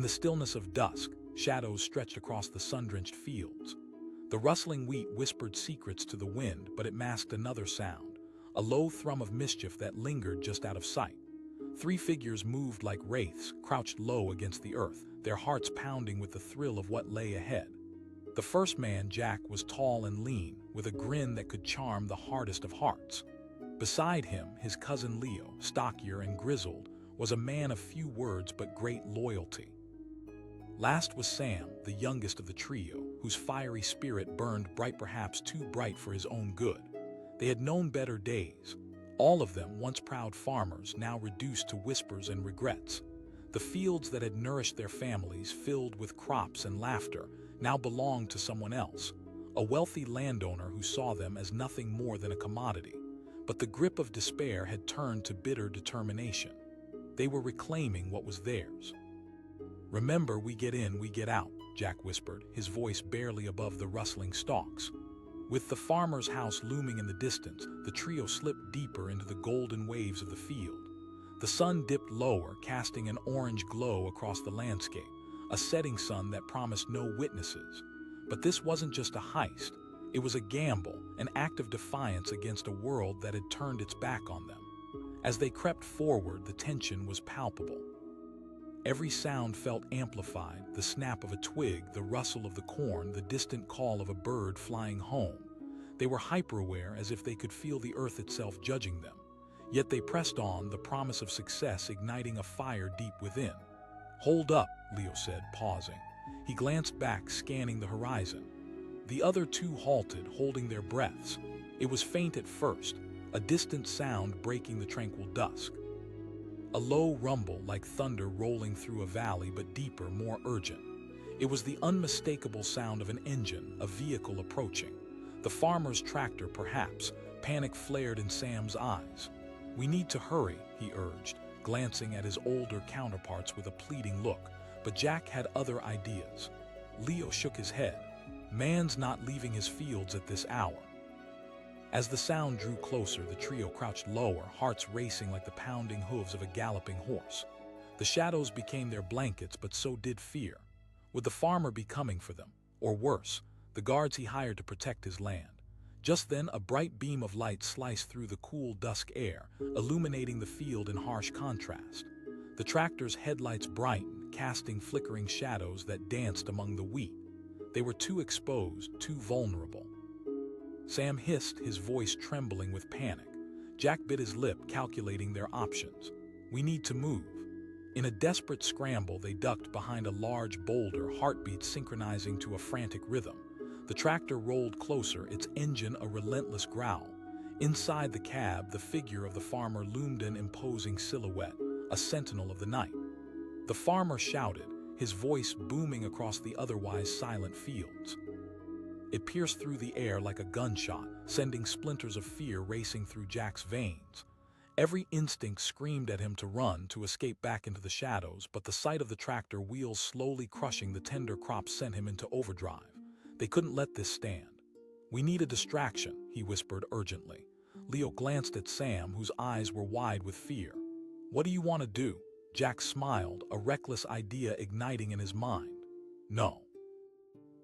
In the stillness of dusk, shadows stretched across the sun-drenched fields. The rustling wheat whispered secrets to the wind, but it masked another sound, a low thrum of mischief that lingered just out of sight. Three figures moved like wraiths, crouched low against the earth, their hearts pounding with the thrill of what lay ahead. The first man, Jack, was tall and lean, with a grin that could charm the hardest of hearts. Beside him, his cousin Leo, stockier and grizzled, was a man of few words but great loyalty. Last was Sam, the youngest of the trio, whose fiery spirit burned bright, perhaps too bright for his own good. They had known better days. All of them, once proud farmers, now reduced to whispers and regrets. The fields that had nourished their families, filled with crops and laughter, now belonged to someone else, a wealthy landowner who saw them as nothing more than a commodity. But the grip of despair had turned to bitter determination. They were reclaiming what was theirs. "Remember, we get in, we get out," Jack whispered, his voice barely above the rustling stalks. With the farmer's house looming in the distance, the trio slipped deeper into the golden waves of the field. The sun dipped lower, casting an orange glow across the landscape, a setting sun that promised no witnesses. But this wasn't just a heist. It was a gamble, an act of defiance against a world that had turned its back on them. As they crept forward, the tension was palpable. Every sound felt amplified, the snap of a twig, the rustle of the corn, the distant call of a bird flying home. They were hyper-aware, as if they could feel the earth itself judging them. Yet they pressed on, the promise of success igniting a fire deep within. "Hold up," Leo said, pausing. He glanced back, scanning the horizon. The other two halted, holding their breaths. It was faint at first, a distant sound breaking the tranquil dusk. A low rumble, like thunder rolling through a valley, but deeper, more urgent. It was the unmistakable sound of an engine, a vehicle approaching. The farmer's tractor, perhaps. Panic flared in Sam's eyes. "We need to hurry," he urged, glancing at his older counterparts with a pleading look. But Jack had other ideas. Leo shook his head. "Man's not leaving his fields at this hour." As the sound drew closer, the trio crouched lower, hearts racing like the pounding hooves of a galloping horse. The shadows became their blankets, but so did fear. Would the farmer be coming for them? Or worse, the guards he hired to protect his land? Just then, a bright beam of light sliced through the cool dusk air, illuminating the field in harsh contrast. The tractor's headlights brightened, casting flickering shadows that danced among the wheat. They were too exposed, too vulnerable. Sam hissed, his voice trembling with panic. Jack bit his lip, calculating their options. "We need to move." In a desperate scramble, they ducked behind a large boulder, heartbeats synchronizing to a frantic rhythm. The tractor rolled closer, its engine a relentless growl. Inside the cab, the figure of the farmer loomed, an imposing silhouette, a sentinel of the night. The farmer shouted, his voice booming across the otherwise silent fields. It pierced through the air like a gunshot, sending splinters of fear racing through Jack's veins. Every instinct screamed at him to run, to escape back into the shadows, but the sight of the tractor wheels slowly crushing the tender crops sent him into overdrive. They couldn't let this stand. "We need a distraction," he whispered urgently. Leo glanced at Sam, whose eyes were wide with fear. "What do you want to do?" Jack smiled, a reckless idea igniting in his mind. "No.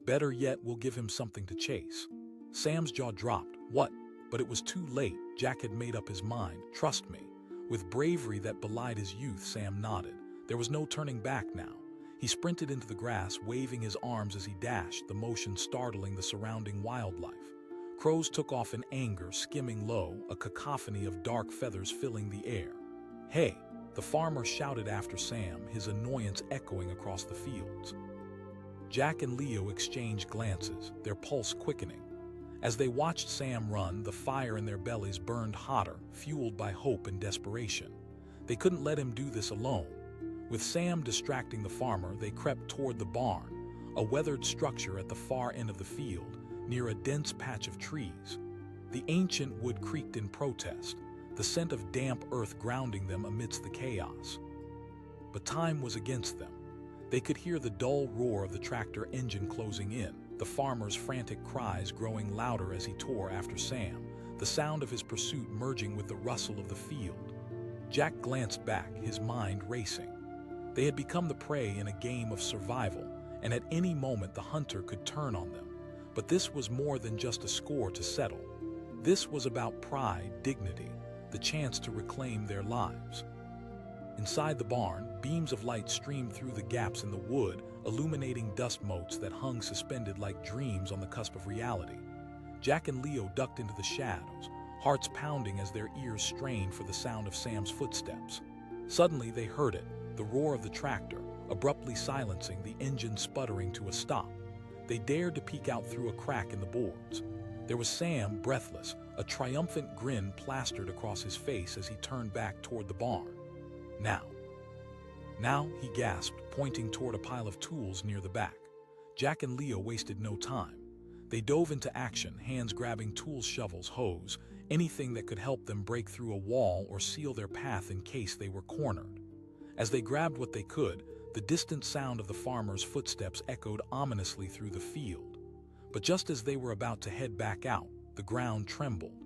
Better yet, we'll give him something to chase." Sam's jaw dropped. "What?" But it was too late. Jack had made up his mind. "Trust me." With bravery that belied his youth, Sam nodded. There was no turning back now. He sprinted into the grass, waving his arms as he dashed, the motion startling the surrounding wildlife. Crows took off in anger, skimming low, a cacophony of dark feathers filling the air. "Hey!" the farmer shouted after Sam, his annoyance echoing across the fields. Jack and Leo exchanged glances, their pulse quickening. As they watched Sam run, the fire in their bellies burned hotter, fueled by hope and desperation. They couldn't let him do this alone. With Sam distracting the farmer, they crept toward the barn, a weathered structure at the far end of the field, near a dense patch of trees. The ancient wood creaked in protest, the scent of damp earth grounding them amidst the chaos. But time was against them. They could hear the dull roar of the tractor engine closing in, the farmer's frantic cries growing louder as he tore after Sam, the sound of his pursuit merging with the rustle of the field. Jack glanced back, his mind racing. They had become the prey in a game of survival, and at any moment the hunter could turn on them. But this was more than just a score to settle. This was about pride, dignity, the chance to reclaim their lives. Inside the barn, beams of light streamed through the gaps in the wood, illuminating dust motes that hung suspended like dreams on the cusp of reality. Jack and Leo ducked into the shadows, hearts pounding as their ears strained for the sound of Sam's footsteps. Suddenly they heard it, the roar of the tractor, abruptly silencing, the engine sputtering to a stop. They dared to peek out through a crack in the boards. There was Sam, breathless, a triumphant grin plastered across his face as he turned back toward the barn. Now, he gasped, pointing toward a pile of tools near the back. Jack and Leo wasted no time. They dove into action, hands grabbing tools, shovels, hoes, anything that could help them break through a wall or seal their path in case they were cornered. As they grabbed what they could, the distant sound of the farmer's footsteps echoed ominously through the field. But just as they were about to head back out, the ground trembled.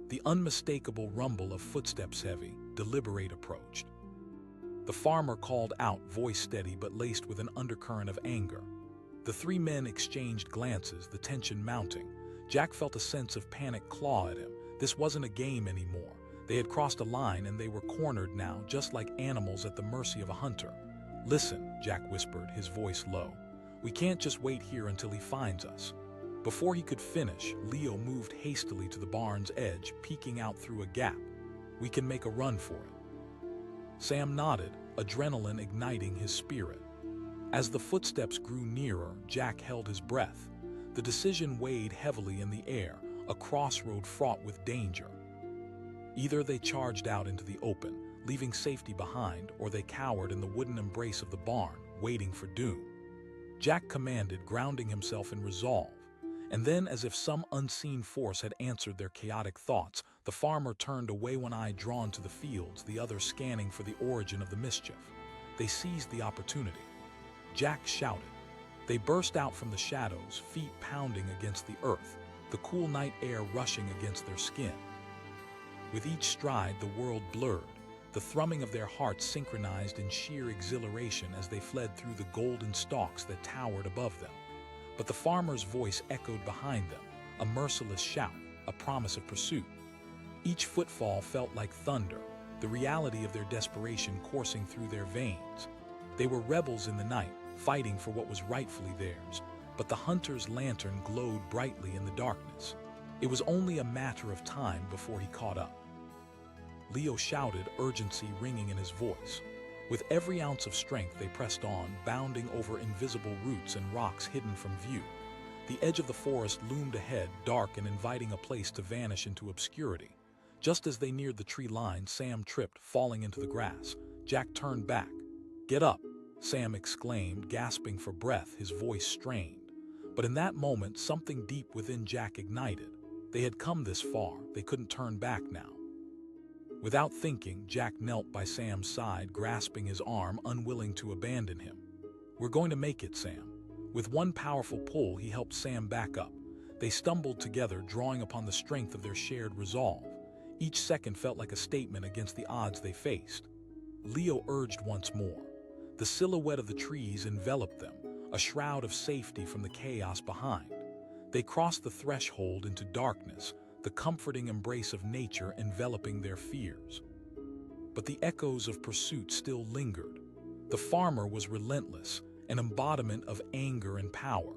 The unmistakable rumble of footsteps, heavy, deliberate, approached. The farmer called out, voice steady but laced with an undercurrent of anger. The three men exchanged glances, the tension mounting. Jack felt a sense of panic claw at him. This wasn't a game anymore. They had crossed a line and they were cornered now, just like animals at the mercy of a hunter. "Listen," Jack whispered, his voice low. "We can't just wait here until he finds us." Before he could finish, Leo moved hastily to the barn's edge, peeking out through a gap. "We can make a run for it." Sam nodded, adrenaline igniting his spirit. As the footsteps grew nearer, Jack held his breath. The decision weighed heavily in the air, a crossroad fraught with danger. Either they charged out into the open, leaving safety behind, or they cowered in the wooden embrace of the barn, waiting for doom. Jack commanded, grounding himself in resolve. And then, as if some unseen force had answered their chaotic thoughts, the farmer turned away, one eye drawn to the fields, the other scanning for the origin of the mischief. They seized the opportunity. Jack shouted. They burst out from the shadows, feet pounding against the earth, the cool night air rushing against their skin. With each stride, the world blurred, the thrumming of their hearts synchronized in sheer exhilaration as they fled through the golden stalks that towered above them. But the farmer's voice echoed behind them, a merciless shout, a promise of pursuit. Each footfall felt like thunder, the reality of their desperation coursing through their veins. They were rebels in the night, fighting for what was rightfully theirs, but the hunter's lantern glowed brightly in the darkness. It was only a matter of time before he caught up. Leo shouted, urgency ringing in his voice. With every ounce of strength they pressed on, bounding over invisible roots and rocks hidden from view. The edge of the forest loomed ahead, dark and inviting a place to vanish into obscurity. Just as they neared the tree line, Sam tripped, falling into the grass. Jack turned back. "Get up," Sam exclaimed, gasping for breath, his voice strained. But in that moment, something deep within Jack ignited. They had come this far, they couldn't turn back now. Without thinking, Jack knelt by Sam's side, grasping his arm, unwilling to abandon him. "We're going to make it, Sam." With one powerful pull, he helped Sam back up. They stumbled together, drawing upon the strength of their shared resolve. Each second felt like a statement against the odds they faced. Leo urged once more. The silhouette of the trees enveloped them, a shroud of safety from the chaos behind. They crossed the threshold into darkness, the comforting embrace of nature enveloping their fears. But the echoes of pursuit still lingered. The farmer was relentless, an embodiment of anger and power.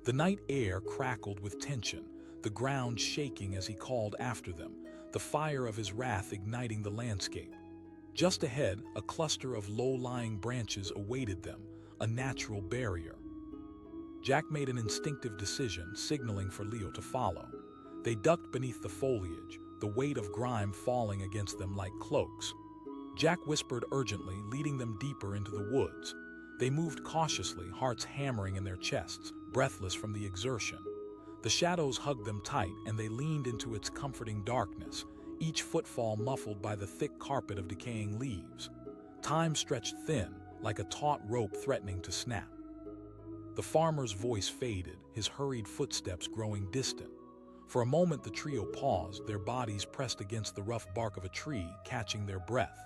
The night air crackled with tension, the ground shaking as he called after them, the fire of his wrath igniting the landscape. Just ahead, a cluster of low-lying branches awaited them, a natural barrier. Jack made an instinctive decision, signaling for Leo to follow. They ducked beneath the foliage, the weight of grime falling against them like cloaks. Jack whispered urgently, leading them deeper into the woods. They moved cautiously, hearts hammering in their chests, breathless from the exertion. The shadows hugged them tight, and they leaned into its comforting darkness, each footfall muffled by the thick carpet of decaying leaves. Time stretched thin, like a taut rope threatening to snap. The farmer's voice faded, his hurried footsteps growing distant. For a moment the trio paused, their bodies pressed against the rough bark of a tree, catching their breath.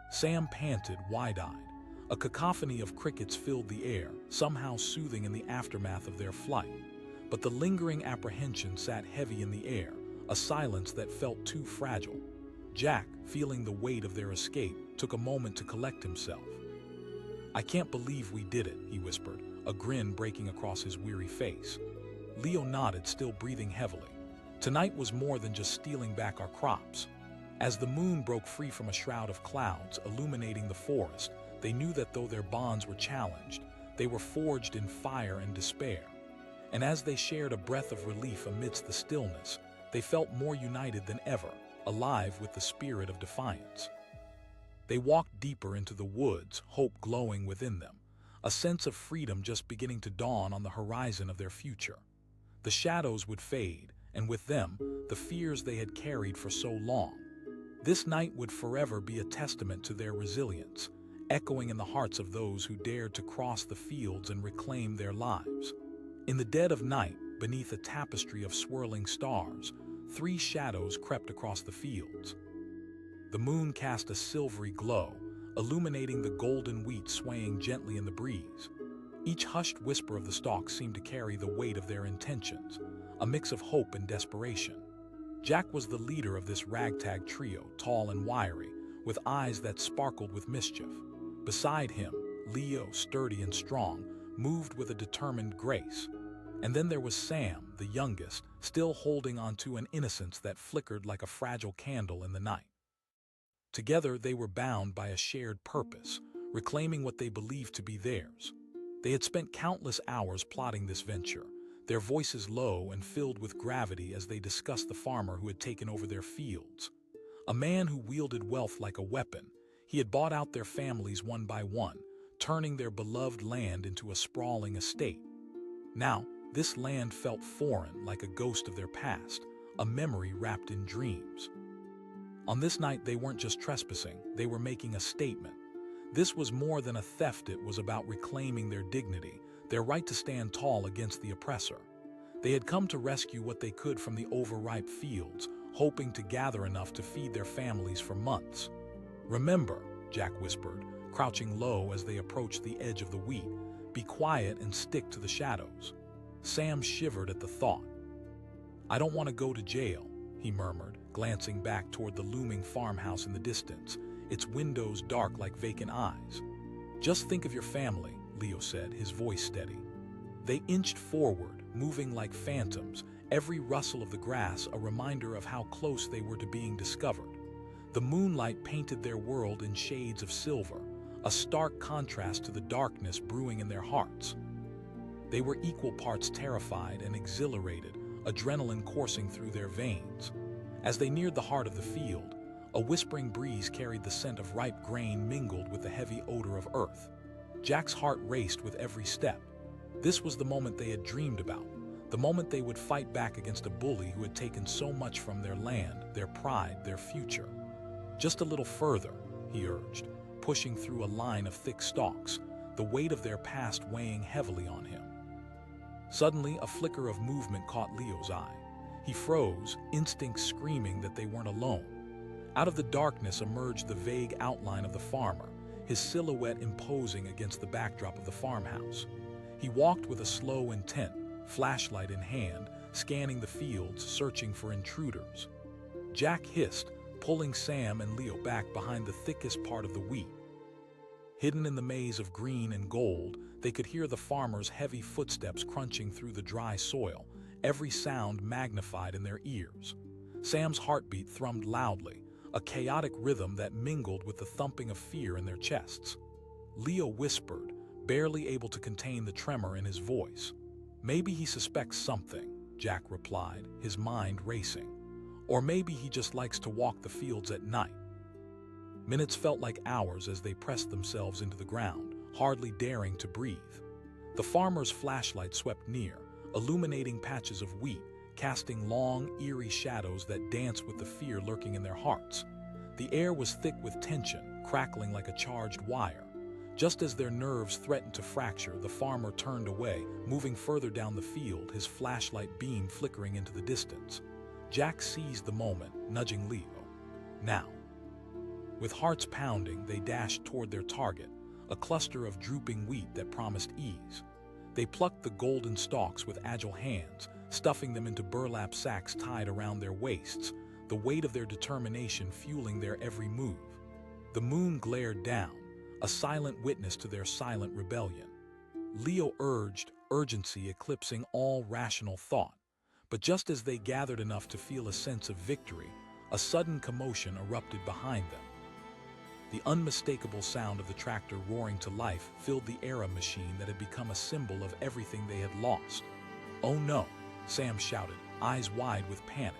Sam panted, wide-eyed. A cacophony of crickets filled the air, somehow soothing in the aftermath of their flight. But the lingering apprehension sat heavy in the air, a silence that felt too fragile. Jack, feeling the weight of their escape, took a moment to collect himself. "I can't believe we did it," he whispered, a grin breaking across his weary face. Leo nodded, still breathing heavily. Tonight was more than just stealing back our crops. As the moon broke free from a shroud of clouds illuminating the forest, they knew that though their bonds were challenged, they were forged in fire and despair. And as they shared a breath of relief amidst the stillness, they felt more united than ever, alive with the spirit of defiance. They walked deeper into the woods, hope glowing within them, a sense of freedom just beginning to dawn on the horizon of their future. The shadows would fade, and with them, the fears they had carried for so long. This night would forever be a testament to their resilience, echoing in the hearts of those who dared to cross the fields and reclaim their lives. In the dead of night, beneath a tapestry of swirling stars, 3 shadows crept across the fields. The moon cast a silvery glow, illuminating the golden wheat swaying gently in the breeze. Each hushed whisper of the stalks seemed to carry the weight of their intentions, a mix of hope and desperation. Jack was the leader of this ragtag trio, tall and wiry, with eyes that sparkled with mischief. Beside him, Leo, sturdy and strong, moved with a determined grace. And then there was Sam, the youngest, still holding onto an innocence that flickered like a fragile candle in the night. Together they were bound by a shared purpose, reclaiming what they believed to be theirs. They had spent countless hours plotting this venture, their voices low and filled with gravity as they discussed the farmer who had taken over their fields. A man who wielded wealth like a weapon, he had bought out their families one by one, turning their beloved land into a sprawling estate. Now, this land felt foreign, like a ghost of their past, a memory wrapped in dreams. On this night, they weren't just trespassing, they were making a statement. This was more than a theft, it was about reclaiming their dignity, their right to stand tall against the oppressor. They had come to rescue what they could from the overripe fields, hoping to gather enough to feed their families for months. "Remember," Jack whispered, crouching low as they approached the edge of the wheat, "be quiet and stick to the shadows." Sam shivered at the thought. "I don't want to go to jail," he murmured, glancing back toward the looming farmhouse in the distance, its windows dark like vacant eyes. "Just think of your family," Leo said, his voice steady. They inched forward, moving like phantoms, every rustle of the grass a reminder of how close they were to being discovered. The moonlight painted their world in shades of silver, a stark contrast to the darkness brewing in their hearts. They were equal parts terrified and exhilarated, adrenaline coursing through their veins. As they neared the heart of the field, a whispering breeze carried the scent of ripe grain mingled with the heavy odor of earth. Jack's heart raced with every step. This was the moment they had dreamed about, the moment they would fight back against a bully who had taken so much from their land, their pride, their future. "Just a little further," he urged, pushing through a line of thick stalks, the weight of their past weighing heavily on him. Suddenly, a flicker of movement caught Leo's eye. He froze, instinct screaming that they weren't alone. Out of the darkness emerged the vague outline of the farmer, his silhouette imposing against the backdrop of the farmhouse. He walked with a slow intent, flashlight in hand, scanning the fields, searching for intruders. Jack hissed, pulling Sam and Leo back behind the thickest part of the wheat. Hidden in the maze of green and gold, they could hear the farmer's heavy footsteps crunching through the dry soil, every sound magnified in their ears. Sam's heartbeat thrummed loudly, a chaotic rhythm that mingled with the thumping of fear in their chests. Leo whispered, barely able to contain the tremor in his voice. "Maybe he suspects something," Jack replied, his mind racing. "Or maybe he just likes to walk the fields at night." Minutes felt like hours as they pressed themselves into the ground, hardly daring to breathe. The farmer's flashlight swept near, illuminating patches of wheat, casting long, eerie shadows that danced with the fear lurking in their hearts. The air was thick with tension, crackling like a charged wire. Just as their nerves threatened to fracture, the farmer turned away, moving further down the field, his flashlight beam flickering into the distance. Jack seized the moment, nudging Leo. "Now." With hearts pounding, they dashed toward their target, a cluster of drooping wheat that promised ease. They plucked the golden stalks with agile hands, stuffing them into burlap sacks tied around their waists, the weight of their determination fueling their every move. The moon glared down, a silent witness to their silent rebellion. Leo urged, urgency eclipsing all rational thought. But just as they gathered enough to feel a sense of victory, a sudden commotion erupted behind them. The unmistakable sound of the tractor roaring to life filled the era machine that had become a symbol of everything they had lost. "Oh no," Sam shouted, eyes wide with panic.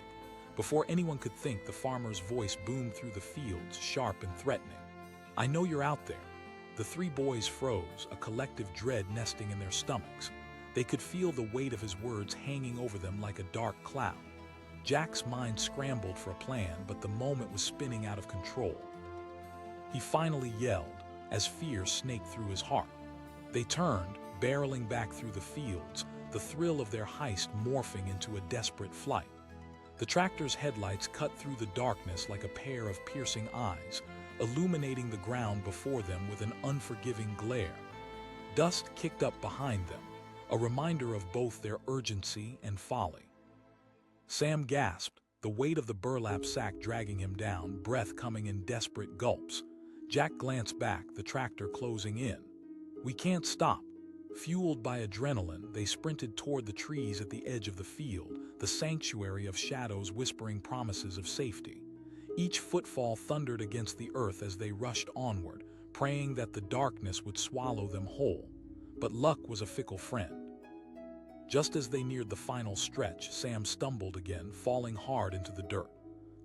Before anyone could think, the farmer's voice boomed through the fields, sharp and threatening. "I know you're out there." The three boys froze, a collective dread nesting in their stomachs. They could feel the weight of his words hanging over them like a dark cloud. Jack's mind scrambled for a plan, but the moment was spinning out of control. He finally yelled, as fear snaked through his heart. They turned, barreling back through the fields, the thrill of their heist morphing into a desperate flight. The tractor's headlights cut through the darkness like a pair of piercing eyes, illuminating the ground before them with an unforgiving glare. Dust kicked up behind them, a reminder of both their urgency and folly. Sam gasped, the weight of the burlap sack dragging him down, breath coming in desperate gulps. Jack glanced back, the tractor closing in. "We can't stop." Fueled by adrenaline, they sprinted toward the trees at the edge of the field, the sanctuary of shadows whispering promises of safety. Each footfall thundered against the earth as they rushed onward, praying that the darkness would swallow them whole. But luck was a fickle friend. Just as they neared the final stretch, Sam stumbled again, falling hard into the dirt.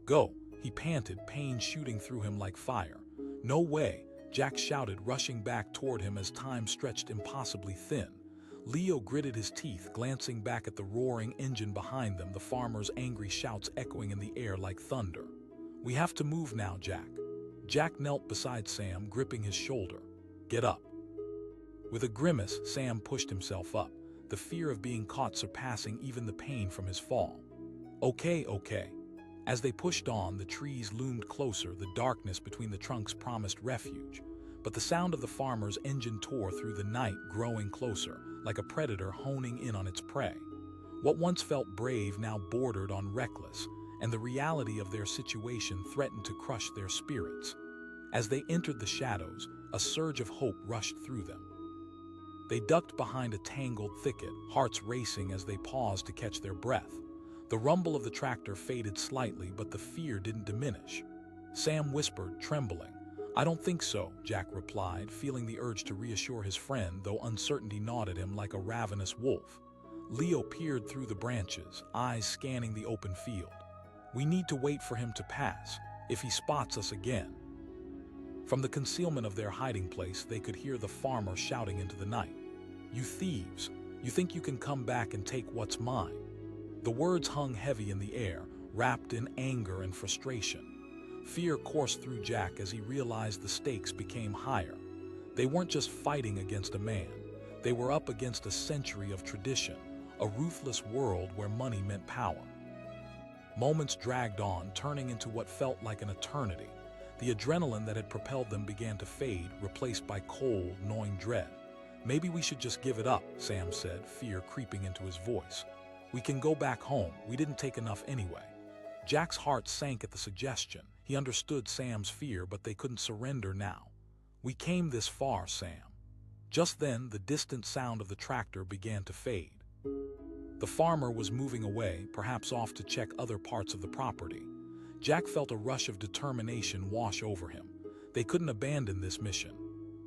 "Go," he panted, pain shooting through him like fire. "No way," Jack shouted, rushing back toward him as time stretched impossibly thin. Leo gritted his teeth, glancing back at the roaring engine behind them, the farmer's angry shouts echoing in the air like thunder. "We have to move now, Jack." Jack knelt beside Sam, gripping his shoulder. "Get up." With a grimace, Sam pushed himself up, the fear of being caught surpassing even the pain from his fall. Okay. As they pushed on, the trees loomed closer, the darkness between the trunks promised refuge. But the sound of the farmer's engine tore through the night, growing closer, like a predator honing in on its prey. What once felt brave now bordered on reckless, and the reality of their situation threatened to crush their spirits. As they entered the shadows, a surge of hope rushed through them. They ducked behind a tangled thicket, hearts racing as they paused to catch their breath. The rumble of the tractor faded slightly, but the fear didn't diminish. Sam whispered, trembling. "I don't think so," Jack replied, feeling the urge to reassure his friend, though uncertainty gnawed at him like a ravenous wolf. Leo peered through the branches, eyes scanning the open field. "We need to wait for him to pass, if he spots us again." From the concealment of their hiding place, they could hear the farmer shouting into the night. "You thieves! You think you can come back and take what's mine?" The words hung heavy in the air, wrapped in anger and frustration. Fear coursed through Jack as he realized the stakes became higher. They weren't just fighting against a man. They were up against a century of tradition, a ruthless world where money meant power. Moments dragged on, turning into what felt like an eternity. The adrenaline that had propelled them began to fade, replaced by cold, gnawing dread. "Maybe we should just give it up," Sam said, fear creeping into his voice. "We can go back home. We didn't take enough anyway." Jack's heart sank at the suggestion. He understood Sam's fear, but they couldn't surrender now. "We came this far, Sam." Just then, the distant sound of the tractor began to fade. The farmer was moving away, perhaps off to check other parts of the property. Jack felt a rush of determination wash over him. They couldn't abandon this mission.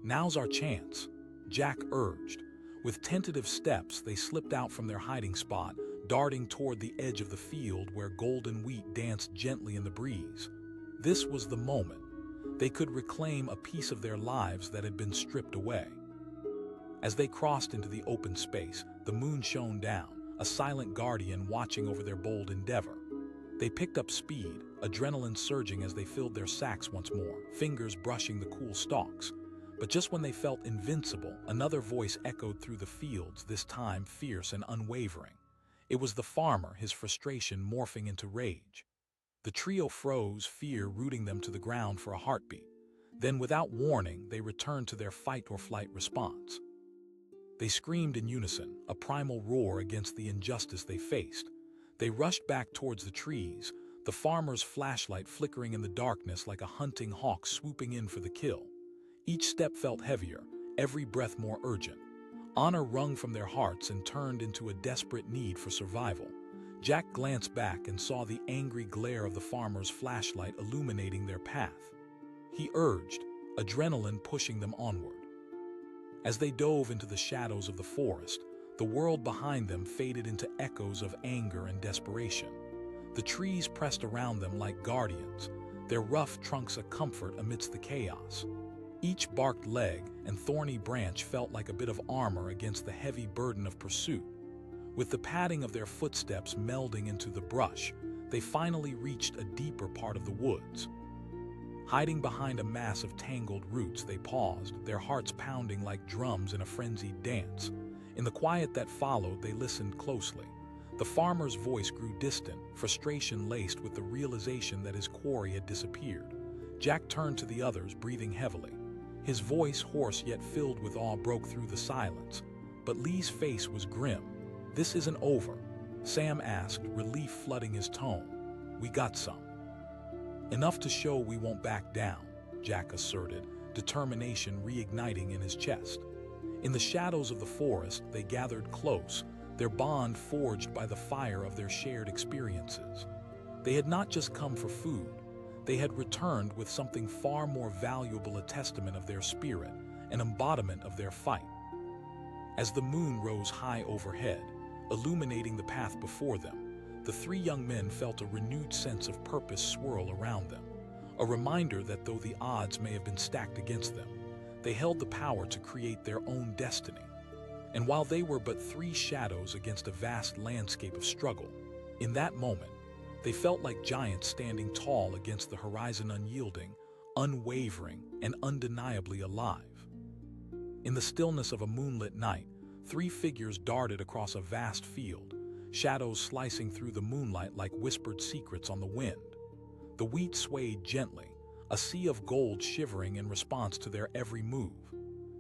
"Now's our chance," Jack urged. With tentative steps, they slipped out from their hiding spot, darting toward the edge of the field where golden wheat danced gently in the breeze. This was the moment. They could reclaim a piece of their lives that had been stripped away. As they crossed into the open space, the moon shone down, a silent guardian watching over their bold endeavor. They picked up speed, adrenaline surging as they filled their sacks once more, fingers brushing the cool stalks. But just when they felt invincible, another voice echoed through the fields, this time fierce and unwavering. It was the farmer, his frustration morphing into rage. The trio froze, fear rooting them to the ground for a heartbeat. Then, without warning, they returned to their fight-or-flight response. They screamed in unison, a primal roar against the injustice they faced. They rushed back towards the trees, the farmer's flashlight flickering in the darkness like a hunting hawk swooping in for the kill. Each step felt heavier, every breath more urgent. Honor wrung from their hearts and turned into a desperate need for survival. Jack glanced back and saw the angry glare of the farmer's flashlight illuminating their path. He urged, adrenaline pushing them onward. As they dove into the shadows of the forest, the world behind them faded into echoes of anger and desperation. The trees pressed around them like guardians, their rough trunks a comfort amidst the chaos. Each barked leg and thorny branch felt like a bit of armor against the heavy burden of pursuit. With the padding of their footsteps melding into the brush, they finally reached a deeper part of the woods. Hiding behind a mass of tangled roots, they paused, their hearts pounding like drums in a frenzied dance. In the quiet that followed, they listened closely. The farmer's voice grew distant, frustration laced with the realization that his quarry had disappeared. Jack turned to the others, breathing heavily. His voice, hoarse yet filled with awe, broke through the silence. But Lee's face was grim. "This isn't over," Sam asked, relief flooding his tone. "We got some." "Enough to show we won't back down," Jack asserted, determination reigniting in his chest. In the shadows of the forest, they gathered close, their bond forged by the fire of their shared experiences. They had not just come for food. They had returned with something far more valuable, a testament of their spirit, an embodiment of their fight. As the moon rose high overhead, illuminating the path before them, the three young men felt a renewed sense of purpose swirl around them, a reminder that though the odds may have been stacked against them, they held the power to create their own destiny. And while they were but three shadows against a vast landscape of struggle, in that moment, they felt like giants standing tall against the horizon, unyielding, unwavering, and undeniably alive. In the stillness of a moonlit night, three figures darted across a vast field, shadows slicing through the moonlight like whispered secrets on the wind. The wheat swayed gently, a sea of gold shivering in response to their every move.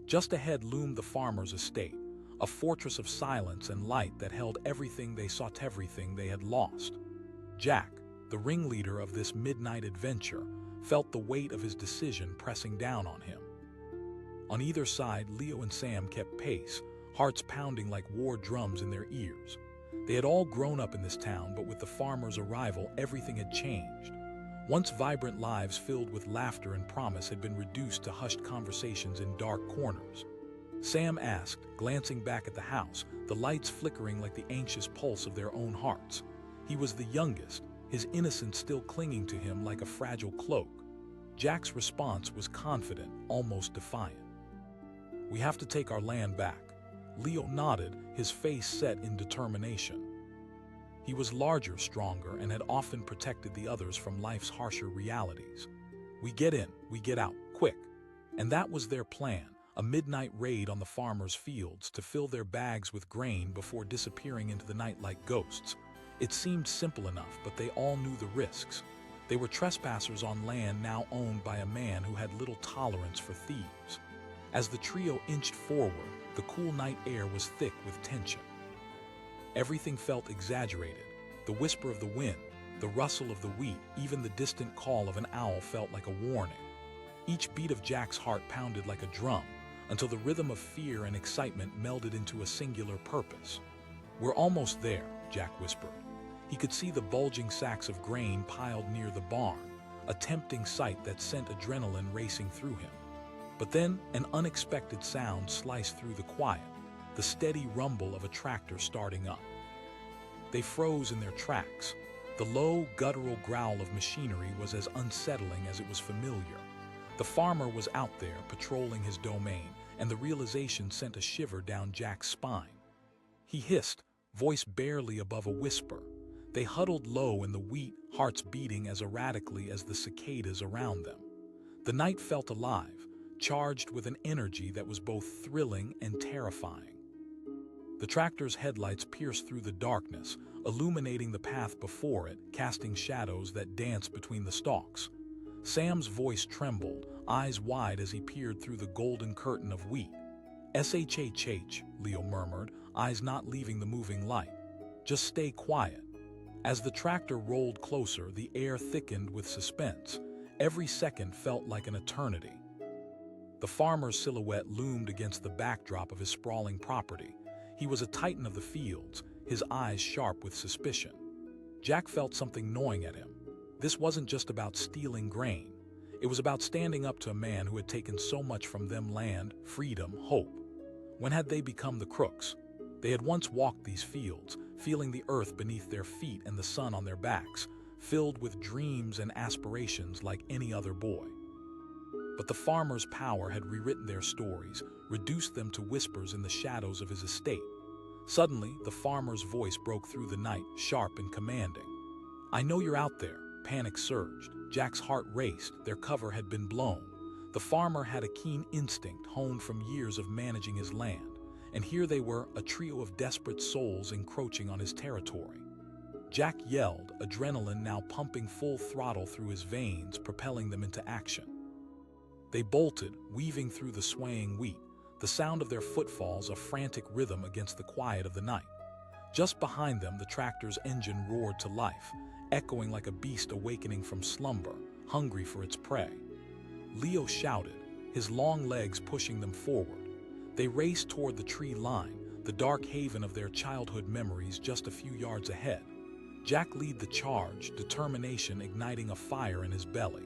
Just ahead loomed the farmer's estate, a fortress of silence and light that held everything they sought, everything they had lost. Jack, the ringleader of this midnight adventure, felt the weight of his decision pressing down on him. On either side, Leo and Sam kept pace, hearts pounding like war drums in their ears. They had all grown up in this town, but with the farmer's arrival, everything had changed. Once vibrant lives filled with laughter and promise had been reduced to hushed conversations in dark corners. Sam asked, glancing back at the house, the lights flickering like the anxious pulse of their own hearts. He was the youngest, his innocence still clinging to him like a fragile cloak. Jack's response was confident, almost defiant. "We have to take our land back." Leo nodded, his face set in determination. He was larger, stronger, and had often protected the others from life's harsher realities. "We get in, we get out, quick." And that was their plan, a midnight raid on the farmers' fields to fill their bags with grain before disappearing into the night like ghosts. It seemed simple enough, but they all knew the risks. They were trespassers on land now owned by a man who had little tolerance for thieves. As the trio inched forward, the cool night air was thick with tension. Everything felt exaggerated. The whisper of the wind, the rustle of the wheat, even the distant call of an owl felt like a warning. Each beat of Jack's heart pounded like a drum, until the rhythm of fear and excitement melded into a singular purpose. "We're almost there," Jack whispered. He could see the bulging sacks of grain piled near the barn, a tempting sight that sent adrenaline racing through him. But then an unexpected sound sliced through the quiet, the steady rumble of a tractor starting up. They froze in their tracks. The low, guttural growl of machinery was as unsettling as it was familiar. The farmer was out there patrolling his domain, and the realization sent a shiver down Jack's spine. He hissed, voice barely above a whisper. They huddled low in the wheat, hearts beating as erratically as the cicadas around them. The night felt alive, charged with an energy that was both thrilling and terrifying. The tractor's headlights pierced through the darkness, illuminating the path before it, casting shadows that danced between the stalks. Sam's voice trembled, eyes wide as he peered through the golden curtain of wheat. "SHHH," Leo murmured, eyes not leaving the moving light. "Just stay quiet." As the tractor rolled closer, the air thickened with suspense. Every second felt like an eternity. The farmer's silhouette loomed against the backdrop of his sprawling property. He was a titan of the fields, his eyes sharp with suspicion. Jack felt something gnawing at him. This wasn't just about stealing grain. It was about standing up to a man who had taken so much from them: land, freedom, hope. When had they become the Crooks? They had once walked these fields, feeling the earth beneath their feet and the sun on their backs, filled with dreams and aspirations like any other boy. But the farmer's power had rewritten their stories, reduced them to whispers in the shadows of his estate. Suddenly, the farmer's voice broke through the night, sharp and commanding. "I know you're out there." Panic surged. Jack's heart raced. Their cover had been blown. The farmer had a keen instinct honed from years of managing his land. And here they were, a trio of desperate souls encroaching on his territory. Jack yelled, adrenaline now pumping full throttle through his veins, propelling them into action. They bolted, weaving through the swaying wheat, the sound of their footfalls a frantic rhythm against the quiet of the night. Just behind them, the tractor's engine roared to life, echoing like a beast awakening from slumber, hungry for its prey. Leo shouted, his long legs pushing them forward. They raced toward the tree line, the dark haven of their childhood memories just a few yards ahead. Jack led the charge, determination igniting a fire in his belly.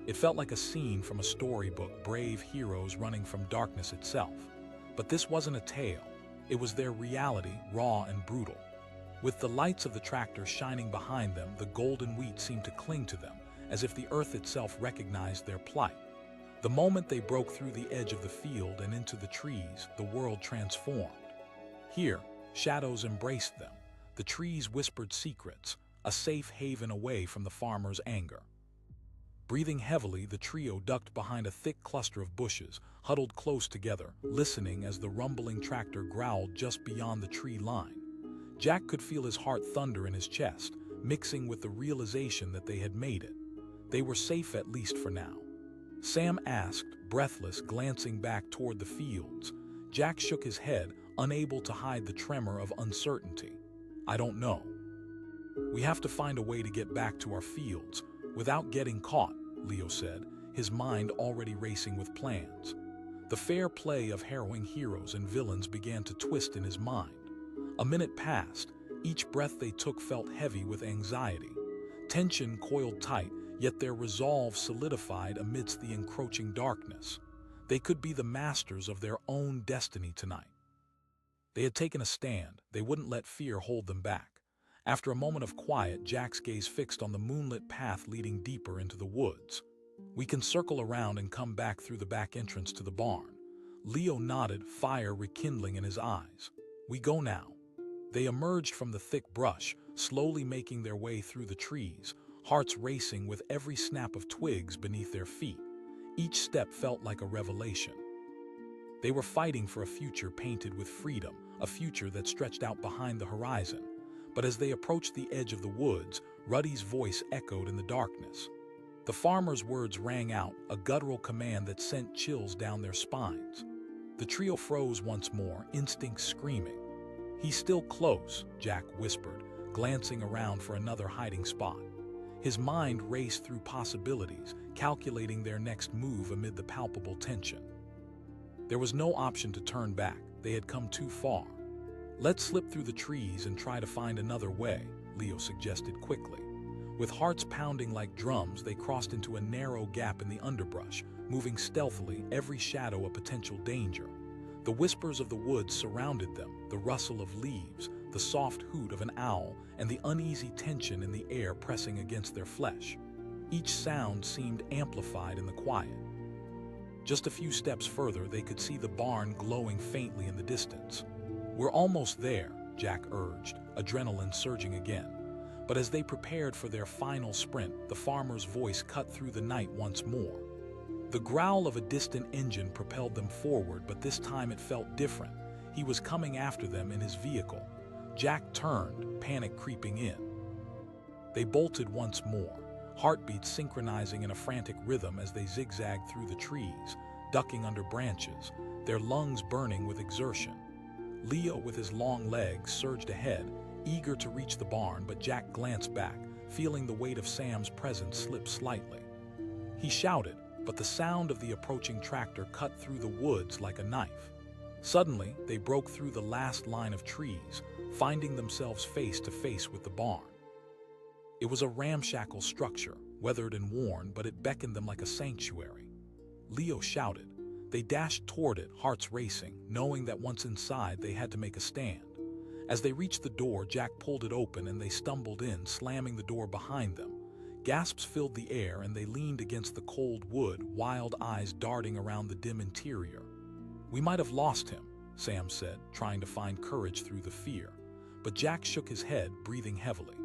It felt like a scene from a storybook, brave heroes running from darkness itself. But this wasn't a tale. It was their reality, raw and brutal. With the lights of the tractor shining behind them, the golden wheat seemed to cling to them, as if the earth itself recognized their plight. The moment they broke through the edge of the field and into the trees, the world transformed. Here, shadows embraced them. The trees whispered secrets, a safe haven away from the farmer's anger. Breathing heavily, the trio ducked behind a thick cluster of bushes, huddled close together, listening as the rumbling tractor growled just beyond the tree line. Jack could feel his heart thunder in his chest, mixing with the realization that they had made it. They were safe, at least for now. Sam asked, breathless, glancing back toward the fields. Jack shook his head, unable to hide the tremor of uncertainty. "I don't know. We have to find a way to get back to our fields without getting caught," Leo said, his mind already racing with plans. The fair play of harrowing heroes and villains began to twist in his mind. A minute passed. Each breath they took felt heavy with anxiety. Tension coiled tight, yet their resolve solidified amidst the encroaching darkness. They could be the masters of their own destiny tonight. They had taken a stand. They wouldn't let fear hold them back. After a moment of quiet, Jack's gaze fixed on the moonlit path leading deeper into the woods. "We can circle around and come back through the back entrance to the barn." Leo nodded, fire rekindling in his eyes. "We go now." They emerged from the thick brush, slowly making their way through the trees, hearts racing with every snap of twigs beneath their feet. Each step felt like a revelation. They were fighting for a future painted with freedom, a future that stretched out behind the horizon. But as they approached the edge of the woods, Ruddy's voice echoed in the darkness. The farmer's words rang out, a guttural command that sent chills down their spines. The trio froze once more, instincts screaming. "He's still close," Jack whispered, glancing around for another hiding spot. His mind raced through possibilities, calculating their next move amid the palpable tension. There was no option to turn back. They had come too far. "Let's slip through the trees and try to find another way," Leo suggested quickly. With hearts pounding like drums, they crossed into a narrow gap in the underbrush, moving stealthily, every shadow a potential danger. The whispers of the woods surrounded them, the rustle of leaves, the soft hoot of an owl, and the uneasy tension in the air pressing against their flesh. Each sound seemed amplified in the quiet. Just a few steps further, they could see the barn glowing faintly in the distance. "We're almost there," Jack urged, adrenaline surging again. But as they prepared for their final sprint, the farmer's voice cut through the night once more. The growl of a distant engine propelled them forward, but this time it felt different. He was coming after them in his vehicle. Jack turned, panic creeping in. They bolted once more. heartbeats synchronizing in a frantic rhythm as they zigzagged through the trees, ducking under branches, their lungs burning with exertion. Leo, with his long legs, surged ahead, eager to reach the barn, but Jack glanced back, feeling the weight of Sam's presence slip slightly. He shouted, but the sound of the approaching tractor cut through the woods like a knife. Suddenly, they broke through the last line of trees, finding themselves face to face with the barn. It was a ramshackle structure, weathered and worn, but it beckoned them like a sanctuary. Leo shouted. They dashed toward it, hearts racing, knowing that once inside they had to make a stand. As they reached the door, Jack pulled it open and they stumbled in, slamming the door behind them. Gasps filled the air and they leaned against the cold wood, wild eyes darting around the dim interior. "We might have lost him," Sam said, trying to find courage through the fear. But Jack shook his head, breathing heavily.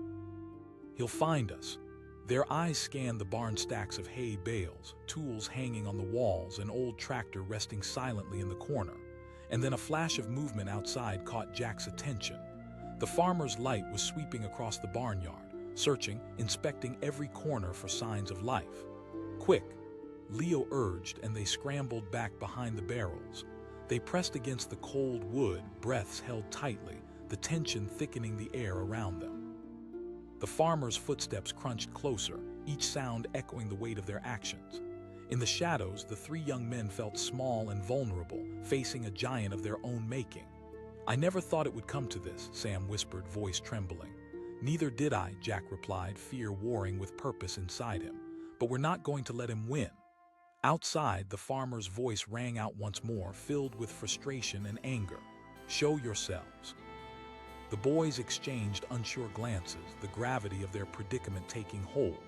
"He'll find us." Their eyes scanned the barn stacks of hay bales, tools hanging on the walls, an old tractor resting silently in the corner. And then a flash of movement outside caught Jack's attention. The farmer's light was sweeping across the barnyard, searching, inspecting every corner for signs of life. "Quick," Leo urged, and they scrambled back behind the barrels. They pressed against the cold wood, breaths held tightly, the tension thickening the air around them. The farmer's footsteps crunched closer, each sound echoing the weight of their actions. In the shadows, the three young men felt small and vulnerable, facing a giant of their own making. "I never thought it would come to this," Sam whispered, voice trembling. "Neither did I," Jack replied, fear warring with purpose inside him. "But we're not going to let him win." Outside, the farmer's voice rang out once more, filled with frustration and anger. "Show yourselves." The boys exchanged unsure glances, the gravity of their predicament taking hold.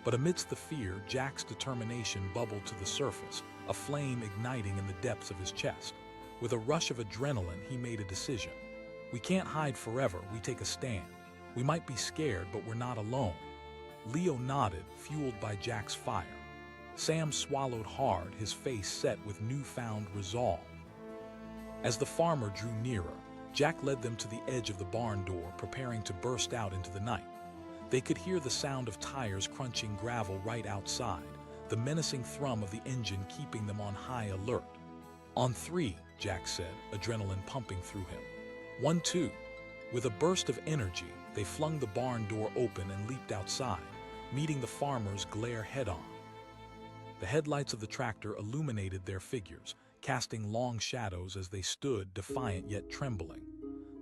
But amidst the fear, Jack's determination bubbled to the surface, a flame igniting in the depths of his chest. With a rush of adrenaline, he made a decision. "We can't hide forever, we take a stand. We might be scared, but we're not alone." Leo nodded, fueled by Jack's fire. Sam swallowed hard, his face set with newfound resolve. As the farmer drew nearer, Jack led them to the edge of the barn door, preparing to burst out into the night. They could hear the sound of tires crunching gravel right outside, the menacing thrum of the engine keeping them on high alert. "On three," Jack said, adrenaline pumping through him. "1, 2. With a burst of energy, they flung the barn door open and leaped outside, meeting the farmer's glare head-on. The headlights of the tractor illuminated their figures, casting long shadows as they stood, defiant yet trembling.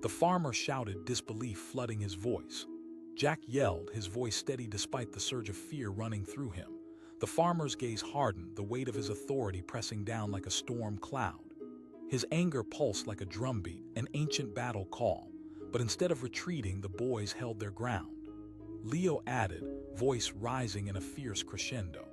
The farmer shouted, disbelief flooding his voice. Jack yelled, his voice steady despite the surge of fear running through him. The farmer's gaze hardened, the weight of his authority pressing down like a storm cloud. His anger pulsed like a drumbeat, an ancient battle call, but instead of retreating, the boys held their ground. Leo added, voice rising in a fierce crescendo.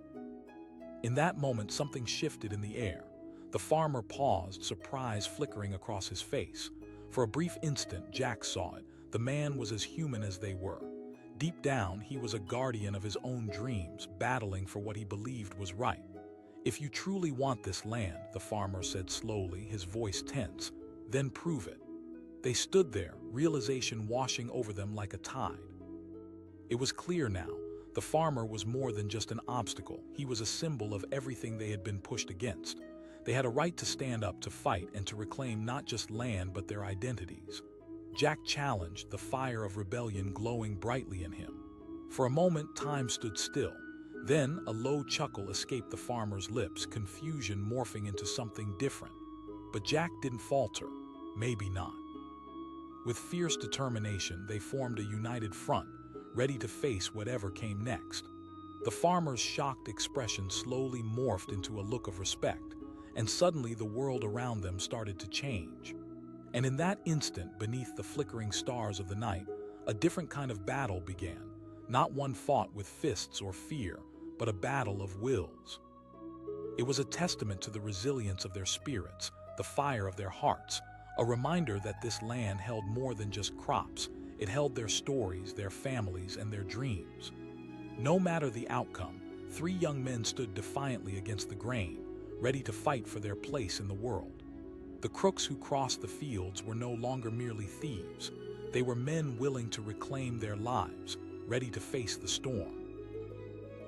In that moment, something shifted in the air. The farmer paused, surprise flickering across his face. For a brief instant, Jack saw it. The man was as human as they were. Deep down, he was a guardian of his own dreams, battling for what he believed was right. "If you truly want this land," the farmer said slowly, his voice tense, "then prove it." They stood there, realization washing over them like a tide. It was clear now. The farmer was more than just an obstacle. He was a symbol of everything they had been pushed against. They had a right to stand up, to fight, and to reclaim not just land but their identities. Jack challenged, the fire of rebellion glowing brightly in him. For a moment, time stood still. Then, a low chuckle escaped the farmer's lips, confusion morphing into something different. But Jack didn't falter. Maybe not. With fierce determination, they formed a united front, ready to face whatever came next. The farmer's shocked expression slowly morphed into a look of respect, and suddenly the world around them started to change. And in that instant, beneath the flickering stars of the night, a different kind of battle began. Not one fought with fists or fear, but a battle of wills. It was a testament to the resilience of their spirits, the fire of their hearts, a reminder that this land held more than just crops. It held their stories, their families, and their dreams. No matter the outcome, three young men stood defiantly against the grain, ready to fight for their place in the world. The crooks who crossed the fields were no longer merely thieves. They were men willing to reclaim their lives, ready to face the storm.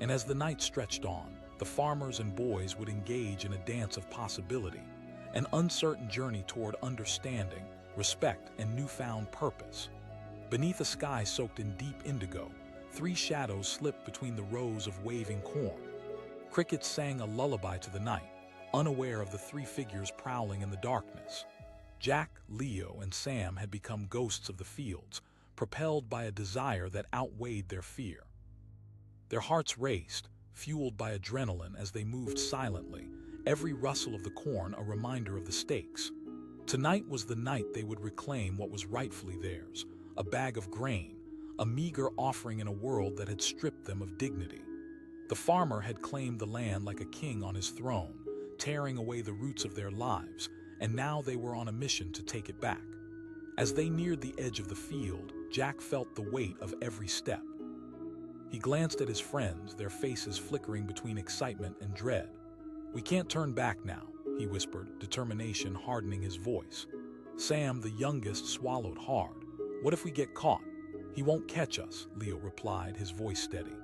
And as the night stretched on, the farmers and boys would engage in a dance of possibility, an uncertain journey toward understanding, respect, and newfound purpose. Beneath a sky soaked in deep indigo, 3 shadows slipped between the rows of waving corn. Crickets sang a lullaby to the night, unaware of the 3 figures prowling in the darkness. Jack, Leo, and Sam had become ghosts of the fields, propelled by a desire that outweighed their fear. Their hearts raced, fueled by adrenaline as they moved silently, every rustle of the corn a reminder of the stakes. Tonight was the night they would reclaim what was rightfully theirs, a bag of grain, a meager offering in a world that had stripped them of dignity. The farmer had claimed the land like a king on his throne, tearing away the roots of their lives, and now they were on a mission to take it back. As they neared the edge of the field, Jack felt the weight of every step. He glanced at his friends, their faces flickering between excitement and dread. "We can't turn back now," he whispered, determination hardening his voice. Sam, the youngest, swallowed hard. "What if we get caught?" "He won't catch us," Leo replied, his voice steady.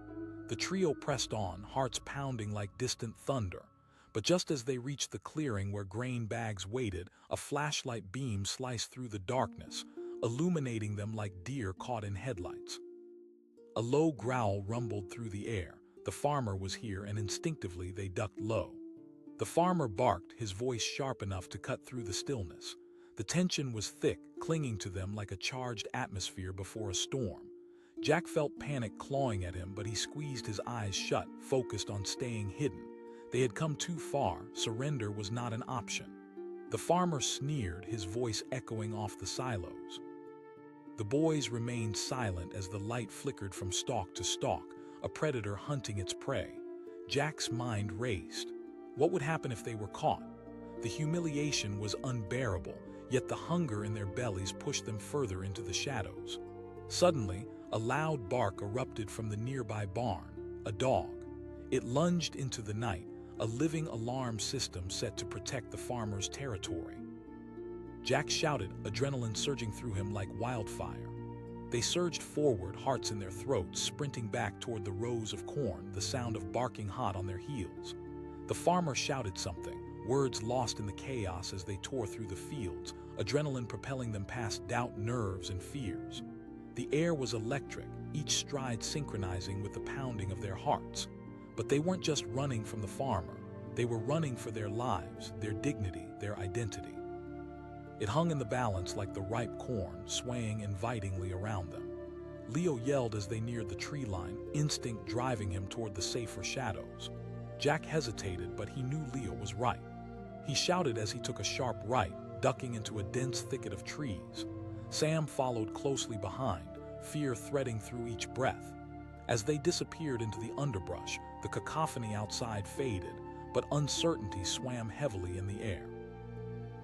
The trio pressed on, hearts pounding like distant thunder. But just as they reached the clearing where grain bags waited, a flashlight beam sliced through the darkness, illuminating them like deer caught in headlights. A low growl rumbled through the air. The farmer was here, and instinctively they ducked low. The farmer barked, his voice sharp enough to cut through the stillness. The tension was thick, clinging to them like a charged atmosphere before a storm. Jack felt panic clawing at him, but he squeezed his eyes shut, focused on staying hidden. They had come too far. Surrender was not an option. The farmer sneered, his voice echoing off the silos. The boys remained silent as the light flickered from stalk to stalk, a predator hunting its prey. Jack's mind raced. What would happen if they were caught? The humiliation was unbearable, yet the hunger in their bellies pushed them further into the shadows. Suddenly, a loud bark erupted from the nearby barn. A dog. It lunged into the night, a living alarm system set to protect the farmer's territory. Jack shouted, adrenaline surging through him like wildfire. They surged forward, hearts in their throats, sprinting back toward the rows of corn, the sound of barking hot on their heels. The farmer shouted something, words lost in the chaos as they tore through the fields, adrenaline propelling them past doubt, nerves, and fears. The air was electric, each stride synchronizing with the pounding of their hearts. But they weren't just running from the farmer. They were running for their lives, their dignity, their identity. It hung in the balance like the ripe corn, swaying invitingly around them. Leo yelled as they neared the tree line, instinct driving him toward the safer shadows. Jack hesitated, but he knew Leo was right. He shouted as he took a sharp right, ducking into a dense thicket of trees. Sam followed closely behind, fear threading through each breath. As they disappeared into the underbrush, the cacophony outside faded, but uncertainty swam heavily in the air.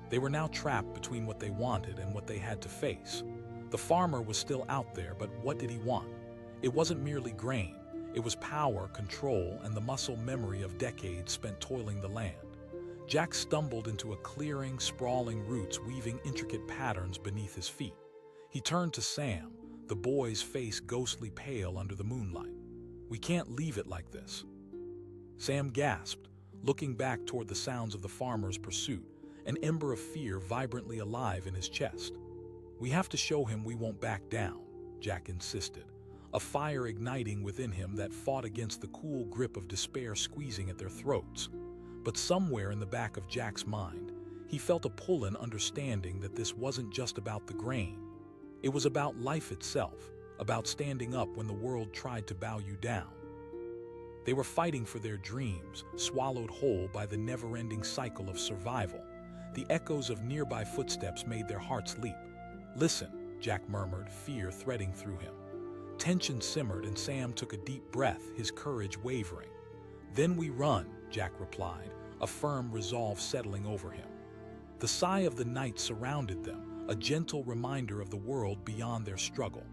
They were now trapped between what they wanted and what they had to face. The farmer was still out there, but what did he want? It wasn't merely grain. It was power, control, and the muscle memory of decades spent toiling the land. Jack stumbled into a clearing, sprawling roots weaving intricate patterns beneath his feet. He turned to Sam, the boy's face ghostly pale under the moonlight. "We can't leave it like this." Sam gasped, looking back toward the sounds of the farmer's pursuit, an ember of fear vibrantly alive in his chest. "We have to show him we won't back down," Jack insisted, a fire igniting within him that fought against the cool grip of despair squeezing at their throats. But somewhere in the back of Jack's mind, he felt a pull in understanding that this wasn't just about the grain. It was about life itself, about standing up when the world tried to bow you down. They were fighting for their dreams, swallowed whole by the never-ending cycle of survival. The echoes of nearby footsteps made their hearts leap. "Listen," Jack murmured, fear threading through him. Tension simmered and Sam took a deep breath, his courage wavering. "Then we run," Jack replied, a firm resolve settling over him. The sigh of the night surrounded them, a gentle reminder of the world beyond their struggle.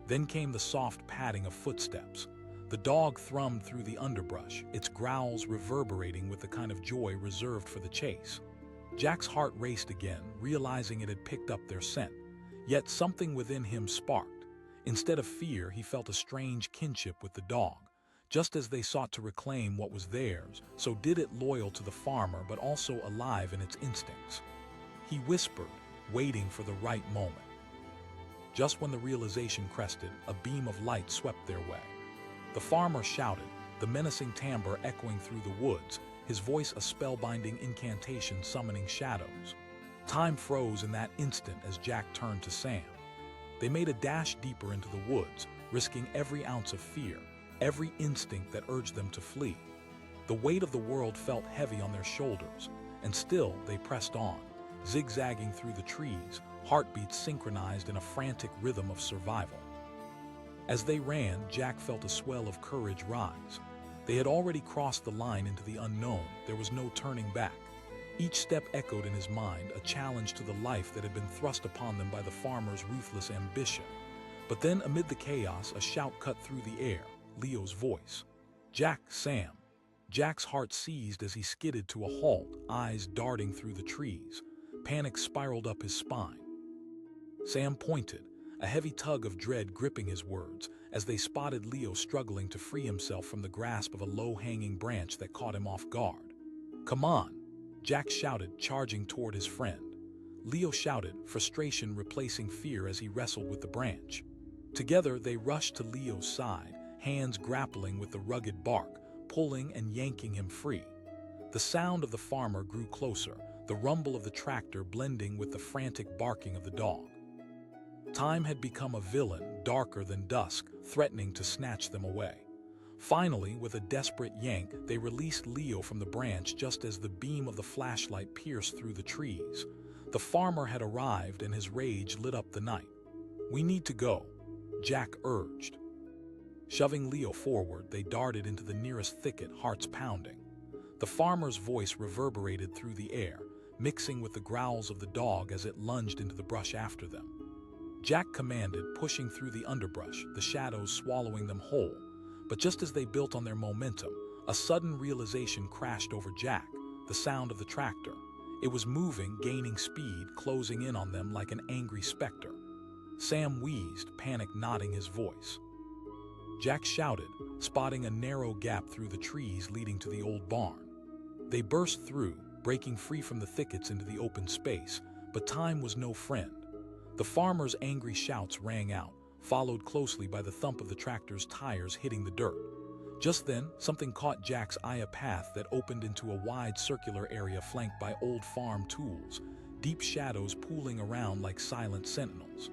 Then came the soft padding of footsteps. The dog thrummed through the underbrush, its growls reverberating with the kind of joy reserved for the chase. Jack's heart raced again, realizing it had picked up their scent. Yet something within him sparked. Instead of fear, he felt a strange kinship with the dog. Just as they sought to reclaim what was theirs, so did it, loyal to the farmer but also alive in its instincts. He whispered, waiting for the right moment. Just when the realization crested, a beam of light swept their way. The farmer shouted, the menacing timbre echoing through the woods, his voice a spellbinding incantation summoning shadows. Time froze in that instant as Jack turned to Sam. They made a dash deeper into the woods, risking every ounce of fear, every instinct that urged them to flee. The weight of the world felt heavy on their shoulders, and still they pressed on, zigzagging through the trees, heartbeats synchronized in a frantic rhythm of survival. As they ran, Jack felt a swell of courage rise. They had already crossed the line into the unknown. There was no turning back. Each step echoed in his mind, a challenge to the life that had been thrust upon them by the farmer's ruthless ambition. But then, amid the chaos, a shout cut through the air, Leo's voice. "Jack, Sam." Jack's heart seized as he skidded to a halt, eyes darting through the trees. Panic spiraled up his spine. Sam pointed, a heavy tug of dread gripping his words, as they spotted Leo struggling to free himself from the grasp of a low-hanging branch that caught him off guard. "Come on," Jack shouted, charging toward his friend. Leo shouted, frustration replacing fear as he wrestled with the branch. Together, they rushed to Leo's side, hands grappling with the rugged bark, pulling and yanking him free. The sound of the farmer grew closer, the rumble of the tractor blending with the frantic barking of the dog. Time had become a villain, darker than dusk, threatening to snatch them away. Finally, with a desperate yank, they released Leo from the branch just as the beam of the flashlight pierced through the trees. The farmer had arrived and his rage lit up the night. "We need to go," Jack urged. Shoving Leo forward, they darted into the nearest thicket, hearts pounding. The farmer's voice reverberated through the air, mixing with the growls of the dog as it lunged into the brush after them. Jack commanded, pushing through the underbrush, the shadows swallowing them whole. But just as they built on their momentum, a sudden realization crashed over Jack, the sound of the tractor. It was moving, gaining speed, closing in on them like an angry specter. Sam wheezed, panic knotting his voice. Jack shouted, spotting a narrow gap through the trees leading to the old barn. They burst through, breaking free from the thickets into the open space, but time was no friend. The farmer's angry shouts rang out, followed closely by the thump of the tractor's tires hitting the dirt. Just then, something caught Jack's eye, a path that opened into a wide circular area flanked by old farm tools, deep shadows pooling around like silent sentinels.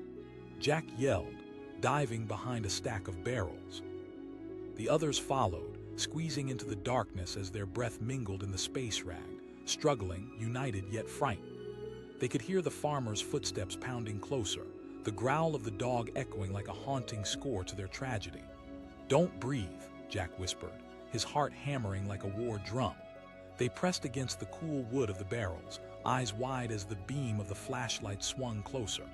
Jack yelled, diving behind a stack of barrels. The others followed, squeezing into the darkness as their breath mingled in the space rag, struggling, united yet frightened. They could hear the farmer's footsteps pounding closer, the growl of the dog echoing like a haunting score to their tragedy. "Don't breathe," Jack whispered, his heart hammering like a war drum. They pressed against the cool wood of the barrels, eyes wide as the beam of the flashlight swung closer.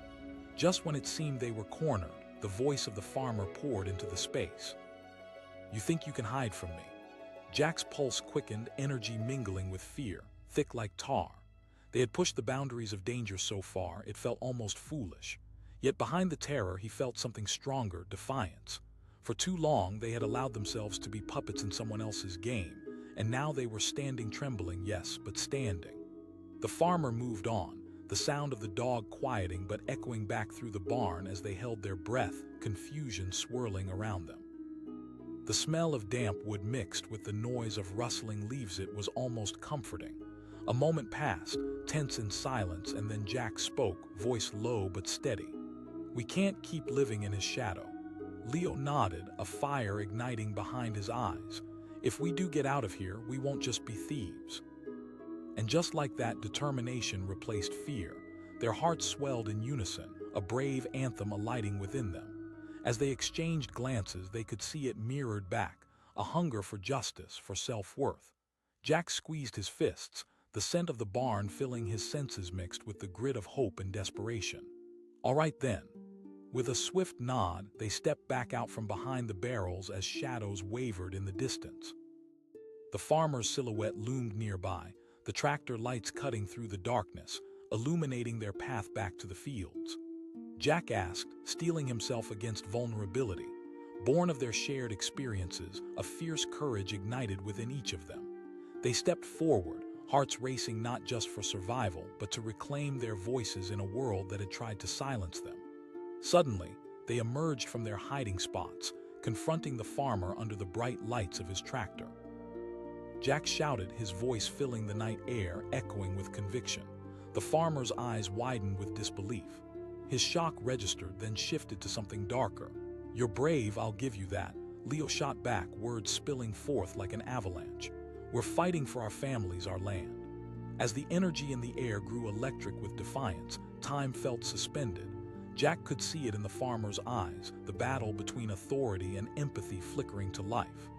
Just when it seemed they were cornered, the voice of the farmer poured into the space. "You think you can hide from me?" Jack's pulse quickened, energy mingling with fear, thick like tar. They had pushed the boundaries of danger so far, it felt almost foolish. Yet behind the terror, he felt something stronger, defiance. For too long, they had allowed themselves to be puppets in someone else's game, and now they were standing trembling, yes, but standing. The farmer moved on, the sound of the dog quieting but echoing back through the barn as they held their breath, confusion swirling around them. The smell of damp wood mixed with the noise of rustling leaves, it was almost comforting. A moment passed, tense in silence, and then Jack spoke, voice low but steady. "We can't keep living in his shadow." Leo nodded, a fire igniting behind his eyes. "If we do get out of here, we won't just be thieves." And just like that, determination replaced fear. Their hearts swelled in unison, a brave anthem alighting within them. As they exchanged glances, they could see it mirrored back, a hunger for justice, for self-worth. Jack squeezed his fists, the scent of the barn filling his senses mixed with the grit of hope and desperation. "All right then." With a swift nod, they stepped back out from behind the barrels as shadows wavered in the distance. The farmer's silhouette loomed nearby, the tractor lights cutting through the darkness, illuminating their path back to the fields. Jack asked, steeling himself against vulnerability, Born of their shared experiences, a fierce courage ignited within each of them. They stepped forward, hearts racing not just for survival, but to reclaim their voices in a world that had tried to silence them. Suddenly, they emerged from their hiding spots, confronting the farmer under the bright lights of his tractor. Jack shouted, his voice filling the night air, echoing with conviction. The farmer's eyes widened with disbelief. His shock registered, then shifted to something darker. "You're brave, I'll give you that," Leo shot back, words spilling forth like an avalanche. "We're fighting for our families, our land." As the energy in the air grew electric with defiance, time felt suspended. Jack could see it in the farmer's eyes, the battle between authority and empathy flickering to life.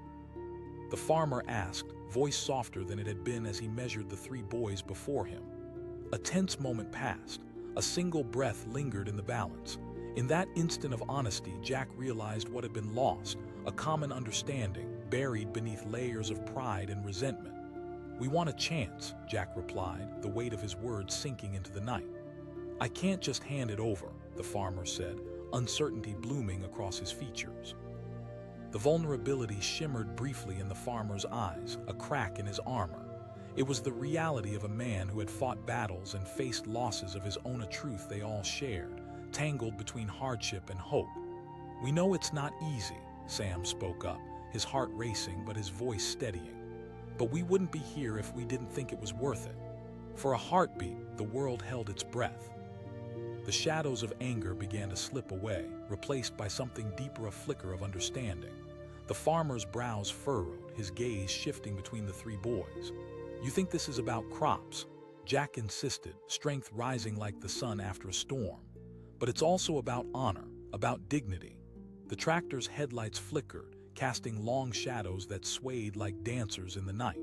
The farmer asked, voice softer than it had been as he measured the three boys before him. A tense moment passed. A single breath lingered in the balance. In that instant of honesty, Jack realized what had been lost, a common understanding, buried beneath layers of pride and resentment. "We want a chance," Jack replied, the weight of his words sinking into the night. "I can't just hand it over," the farmer said, uncertainty blooming across his features. The vulnerability shimmered briefly in the farmer's eyes, a crack in his armor. It was the reality of a man who had fought battles and faced losses of his own, a truth they all shared, tangled between hardship and hope. "We know it's not easy," Sam spoke up, his heart racing but his voice steadying. "But we wouldn't be here if we didn't think it was worth it." For a heartbeat, the world held its breath. The shadows of anger began to slip away, replaced by something deeper, a flicker of understanding. The farmer's brows furrowed, his gaze shifting between the three boys. "You think this is about crops?" Jack insisted, strength rising like the sun after a storm. "But it's also about honor, about dignity." The tractor's headlights flickered, casting long shadows that swayed like dancers in the night.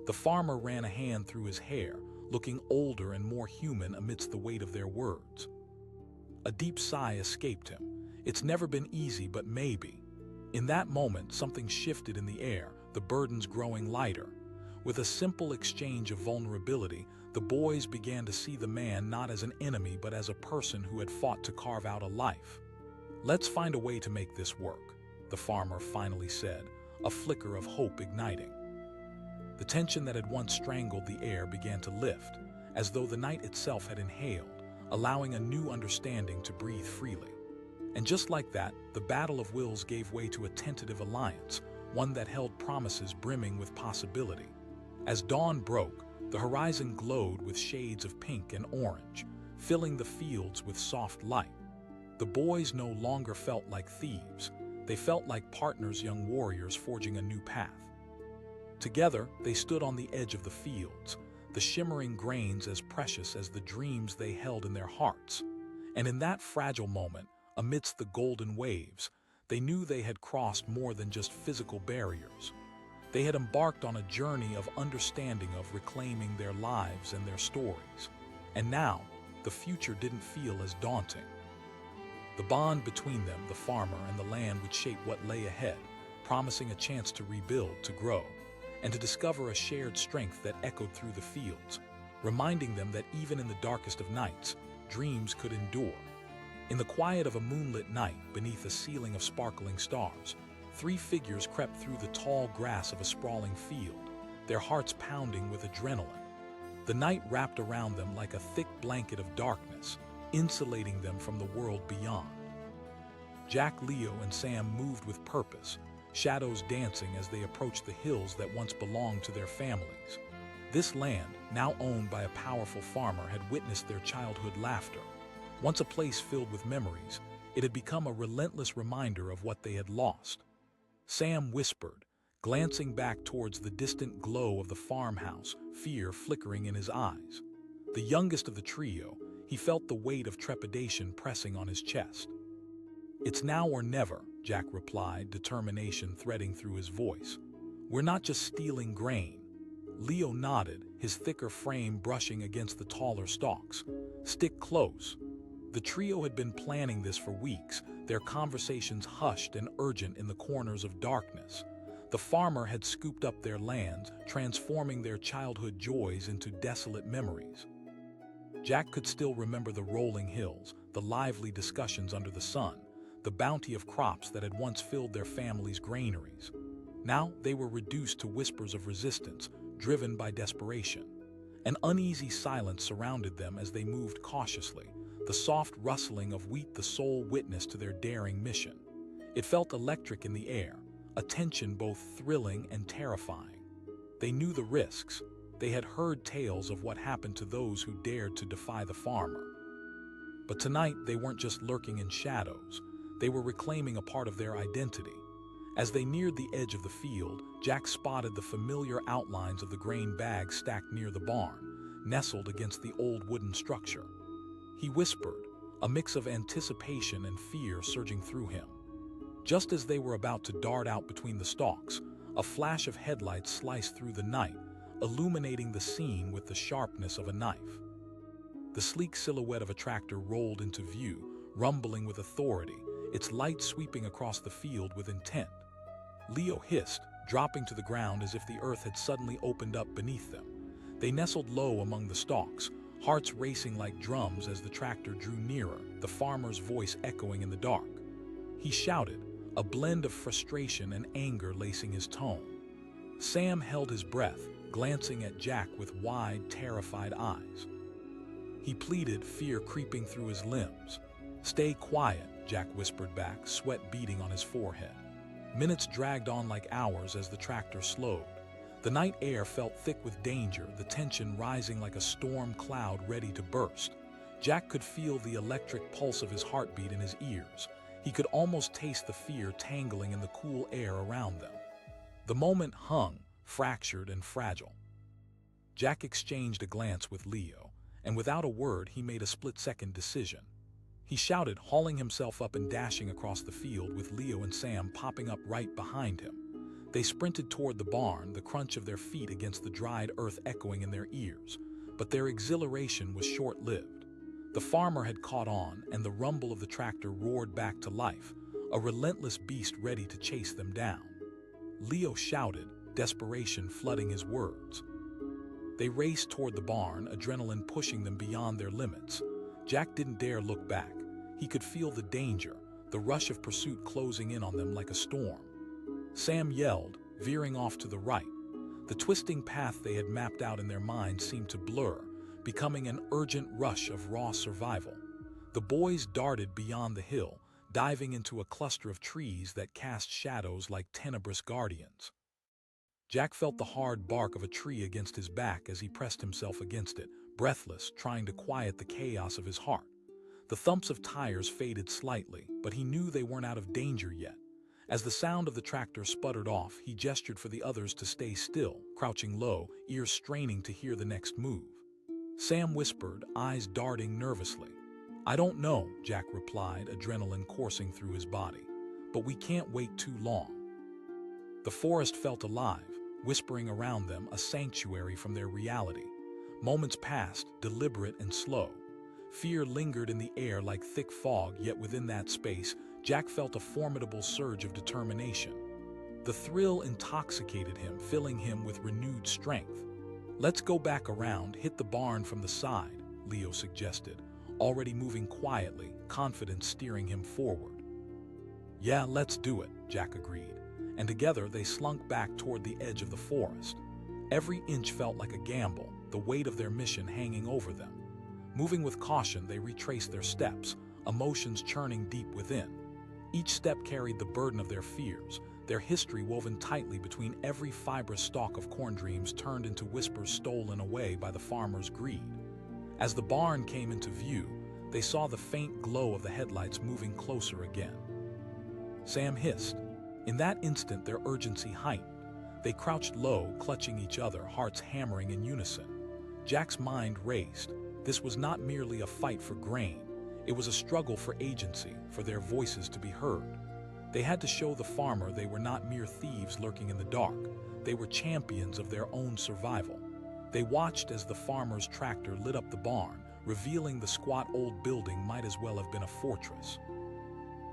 The farmer ran a hand through his hair, looking older and more human amidst the weight of their words. A deep sigh escaped him. It's never been easy, but maybe. In that moment, something shifted in the air, the burdens growing lighter. With a simple exchange of vulnerability, the boys began to see the man not as an enemy, but as a person who had fought to carve out a life. "Let's find a way to make this work," the farmer finally said, a flicker of hope igniting. The tension that had once strangled the air began to lift, as though the night itself had inhaled, allowing a new understanding to breathe freely. And just like that, the battle of wills gave way to a tentative alliance, one that held promises brimming with possibility. As dawn broke, the horizon glowed with shades of pink and orange, filling the fields with soft light. The boys no longer felt like thieves. They felt like partners, young warriors forging a new path. Together, they stood on the edge of the fields, the shimmering grains as precious as the dreams they held in their hearts. And in that fragile moment, amidst the golden waves, they knew they had crossed more than just physical barriers. They had embarked on a journey of understanding, of reclaiming their lives and their stories. And now, the future didn't feel as daunting. The bond between them, the farmer and the land, would shape what lay ahead, promising a chance to rebuild, to grow, and to discover a shared strength that echoed through the fields, reminding them that even in the darkest of nights, dreams could endure. In the quiet of a moonlit night, beneath a ceiling of sparkling stars, three figures crept through the tall grass of a sprawling field, their hearts pounding with adrenaline. The night wrapped around them like a thick blanket of darkness, insulating them from the world beyond. Jack, Leo, and Sam moved with purpose, shadows dancing as they approached the hills that once belonged to their families. This land, now owned by a powerful farmer, had witnessed their childhood laughter. Once a place filled with memories, it had become a relentless reminder of what they had lost. Sam whispered, glancing back towards the distant glow of the farmhouse, fear flickering in his eyes. The youngest of the trio, he felt the weight of trepidation pressing on his chest. "It's now or never," Jack replied, determination threading through his voice. "We're not just stealing grain." Leo nodded, his thicker frame brushing against the taller stalks. "Stick close." The trio had been planning this for weeks, their conversations hushed and urgent in the corners of darkness. The farmer had scooped up their lands, transforming their childhood joys into desolate memories. Jack could still remember the rolling hills, the lively discussions under the sun, the bounty of crops that had once filled their family's granaries. Now they were reduced to whispers of resistance, driven by desperation. An uneasy silence surrounded them as they moved cautiously, the soft rustling of wheat the sole witness to their daring mission. It felt electric in the air, a tension both thrilling and terrifying. They knew the risks. They had heard tales of what happened to those who dared to defy the farmer. But tonight they weren't just lurking in shadows, they were reclaiming a part of their identity. As they neared the edge of the field, Jack spotted the familiar outlines of the grain bags stacked near the barn, nestled against the old wooden structure. He whispered, a mix of anticipation and fear surging through him. Just as they were about to dart out between the stalks, a flash of headlights sliced through the night, illuminating the scene with the sharpness of a knife. The sleek silhouette of a tractor rolled into view, rumbling with authority, its light sweeping across the field with intent. Leo hissed, dropping to the ground as if the earth had suddenly opened up beneath them. They nestled low among the stalks, hearts racing like drums as the tractor drew nearer, the farmer's voice echoing in the dark. He shouted, a blend of frustration and anger lacing his tone. Sam held his breath, glancing at Jack with wide, terrified eyes. He pleaded, fear creeping through his limbs. Stay quiet, Jack whispered back, sweat beading on his forehead. Minutes dragged on like hours as the tractor slowed. The night air felt thick with danger, the tension rising like a storm cloud ready to burst. Jack could feel the electric pulse of his heartbeat in his ears. He could almost taste the fear tangling in the cool air around them. The moment hung, fractured and fragile. Jack exchanged a glance with Leo, and without a word he made a split-second decision. He shouted, hauling himself up and dashing across the field with Leo and Sam popping up right behind him. They sprinted toward the barn, the crunch of their feet against the dried earth echoing in their ears. But their exhilaration was short-lived. The farmer had caught on, and the rumble of the tractor roared back to life, a relentless beast ready to chase them down. Leo shouted, desperation flooding his words. They raced toward the barn, adrenaline pushing them beyond their limits. Jack didn't dare look back. He could feel the danger, the rush of pursuit closing in on them like a storm. Sam yelled, veering off to the right. The twisting path they had mapped out in their minds seemed to blur, becoming an urgent rush of raw survival. The boys darted beyond the hill, diving into a cluster of trees that cast shadows like tenebrous guardians. Jack felt the hard bark of a tree against his back as he pressed himself against it, breathless, trying to quiet the chaos of his heart. The thumps of tires faded slightly, but he knew they weren't out of danger yet. As the sound of the tractor sputtered off, he gestured for the others to stay still, crouching low, ears straining to hear the next move. Sam whispered, eyes darting nervously. I don't know, Jack replied, adrenaline coursing through his body. But we can't wait too long. The forest felt alive, whispering around them, a sanctuary from their reality. Moments passed, deliberate and slow. Fear lingered in the air like thick fog, yet within that space, Jack felt a formidable surge of determination. The thrill intoxicated him, filling him with renewed strength. Let's go back around, hit the barn from the side, Leo suggested, already moving quietly, confidence steering him forward. Yeah, let's do it, Jack agreed, and together they slunk back toward the edge of the forest. Every inch felt like a gamble, the weight of their mission hanging over them. Moving with caution, they retraced their steps, emotions churning deep within. Each step carried the burden of their fears, their history woven tightly between every fibrous stalk of corn dreams turned into whispers stolen away by the farmer's greed. As the barn came into view, they saw the faint glow of the headlights moving closer again. Sam hissed. In that instant, their urgency heightened. They crouched low, clutching each other, hearts hammering in unison. Jack's mind raced. This was not merely a fight for grain. It was a struggle for agency, for their voices to be heard. They had to show the farmer they were not mere thieves lurking in the dark. They were champions of their own survival. They watched as the farmer's tractor lit up the barn, revealing the squat old building might as well have been a fortress.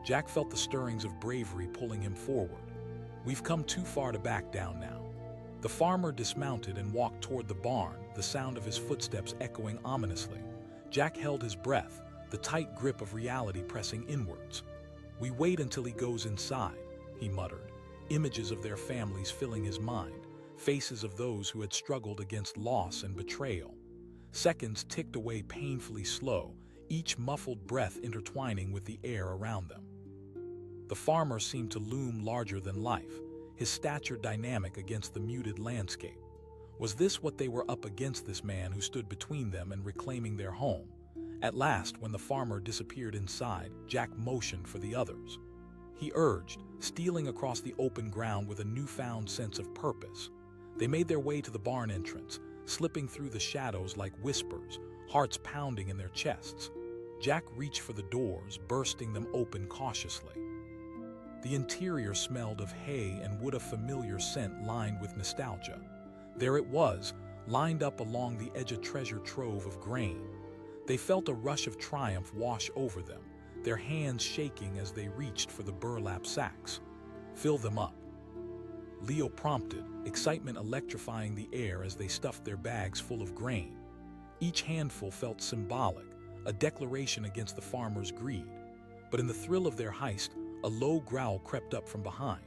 Jack felt the stirrings of bravery pulling him forward. We've come too far to back down now. The farmer dismounted and walked toward the barn, the sound of his footsteps echoing ominously. Jack held his breath, the tight grip of reality pressing inwards. "We wait until he goes inside," he muttered, images of their families filling his mind, faces of those who had struggled against loss and betrayal. Seconds ticked away painfully slow, each muffled breath intertwining with the air around them. The farmer seemed to loom larger than life, his stature dynamic against the muted landscape. Was this what they were up against, this man who stood between them and reclaiming their home? At last, when the farmer disappeared inside, Jack motioned for the others. He urged, stealing across the open ground with a newfound sense of purpose. They made their way to the barn entrance, slipping through the shadows like whispers, hearts pounding in their chests. Jack reached for the doors, bursting them open cautiously. The interior smelled of hay and wood, a familiar scent lined with nostalgia. There it was, lined up along the edge, a treasure trove of grain. They felt a rush of triumph wash over them, their hands shaking as they reached for the burlap sacks. "Fill them up," Leo prompted, excitement electrifying the air as they stuffed their bags full of grain. Each handful felt symbolic, a declaration against the farmer's greed. But in the thrill of their heist, a low growl crept up from behind.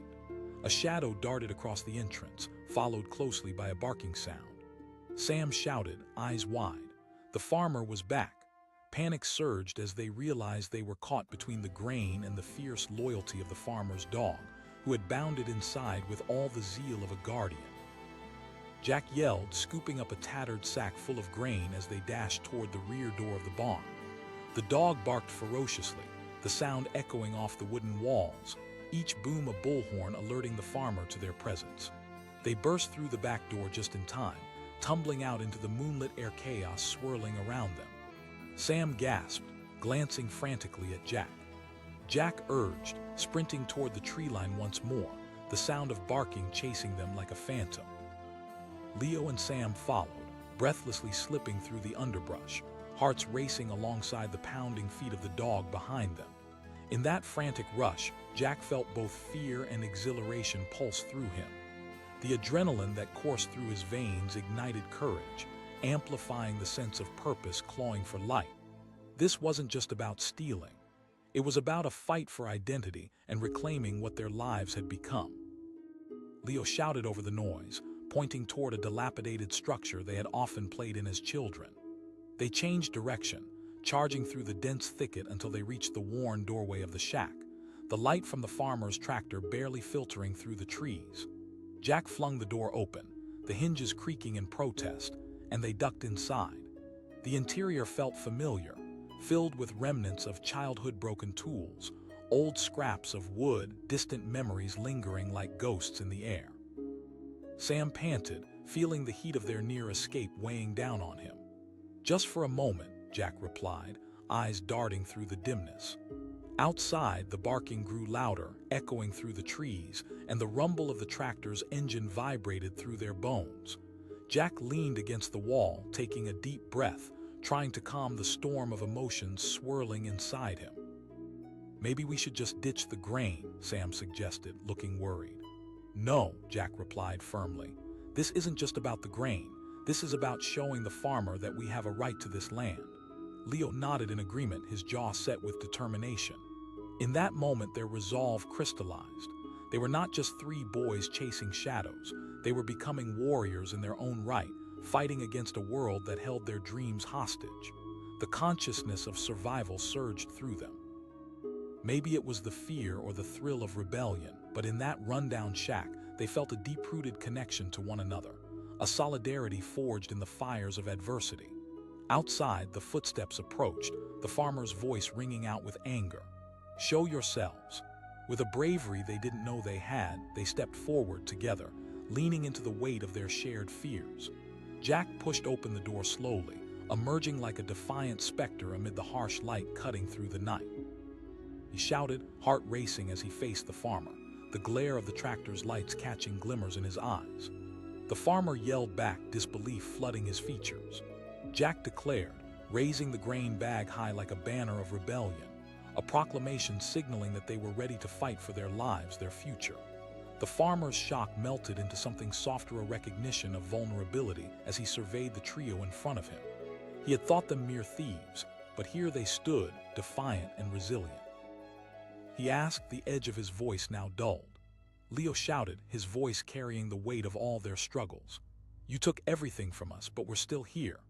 A shadow darted across the entrance, followed closely by a barking sound. Sam shouted, eyes wide. The farmer was back. Panic surged as they realized they were caught between the grain and the fierce loyalty of the farmer's dog, who had bounded inside with all the zeal of a guardian. Jack yelled, scooping up a tattered sack full of grain as they dashed toward the rear door of the barn. The dog barked ferociously, the sound echoing off the wooden walls, each boom a bullhorn alerting the farmer to their presence. They burst through the back door just in time, tumbling out into the moonlit air, chaos swirling around them. Sam gasped, glancing frantically at Jack. Jack urged, sprinting toward the tree line once more, the sound of barking chasing them like a phantom. Leo and Sam followed, breathlessly slipping through the underbrush, hearts racing alongside the pounding feet of the dog behind them. In that frantic rush, Jack felt both fear and exhilaration pulse through him. The adrenaline that coursed through his veins ignited courage, amplifying the sense of purpose clawing for light. This wasn't just about stealing. It was about a fight for identity and reclaiming what their lives had become. Leo shouted over the noise, pointing toward a dilapidated structure they had often played in as children. They changed direction, charging through the dense thicket until they reached the worn doorway of the shack, the light from the farmer's tractor barely filtering through the trees. Jack flung the door open, the hinges creaking in protest, and they ducked inside. The interior felt familiar, filled with remnants of childhood broken tools, old scraps of wood, distant memories lingering like ghosts in the air. Sam panted, feeling the heat of their near escape weighing down on him. "Just for a moment," Jack replied, eyes darting through the dimness. Outside, the barking grew louder, echoing through the trees, and the rumble of the tractor's engine vibrated through their bones. Jack leaned against the wall, taking a deep breath, trying to calm the storm of emotions swirling inside him. "Maybe we should just ditch the grain," Sam suggested, looking worried. "No," Jack replied firmly. "This isn't just about the grain. This is about showing the farmer that we have a right to this land." Leo nodded in agreement, his jaw set with determination. In that moment, their resolve crystallized. They were not just three boys chasing shadows. They were becoming warriors in their own right, fighting against a world that held their dreams hostage. The consciousness of survival surged through them. Maybe it was the fear or the thrill of rebellion, but in that rundown shack, they felt a deep-rooted connection to one another, a solidarity forged in the fires of adversity. Outside, the footsteps approached, the farmer's voice ringing out with anger. "Show yourselves." With a bravery they didn't know they had, they stepped forward together, leaning into the weight of their shared fears. Jack pushed open the door slowly, emerging like a defiant specter amid the harsh light cutting through the night. He shouted, heart racing as he faced the farmer, the glare of the tractor's lights catching glimmers in his eyes. The farmer yelled back, disbelief flooding his features. Jack declared, raising the grain bag high like a banner of rebellion, a proclamation signaling that they were ready to fight for their lives, their future. The farmer's shock melted into something softer, a recognition of vulnerability as he surveyed the trio in front of him. He had thought them mere thieves, but here they stood, defiant and resilient. he asked, the edge of his voice now dulled. Leo shouted, his voice carrying the weight of all their struggles. You took everything from us, but we're still here.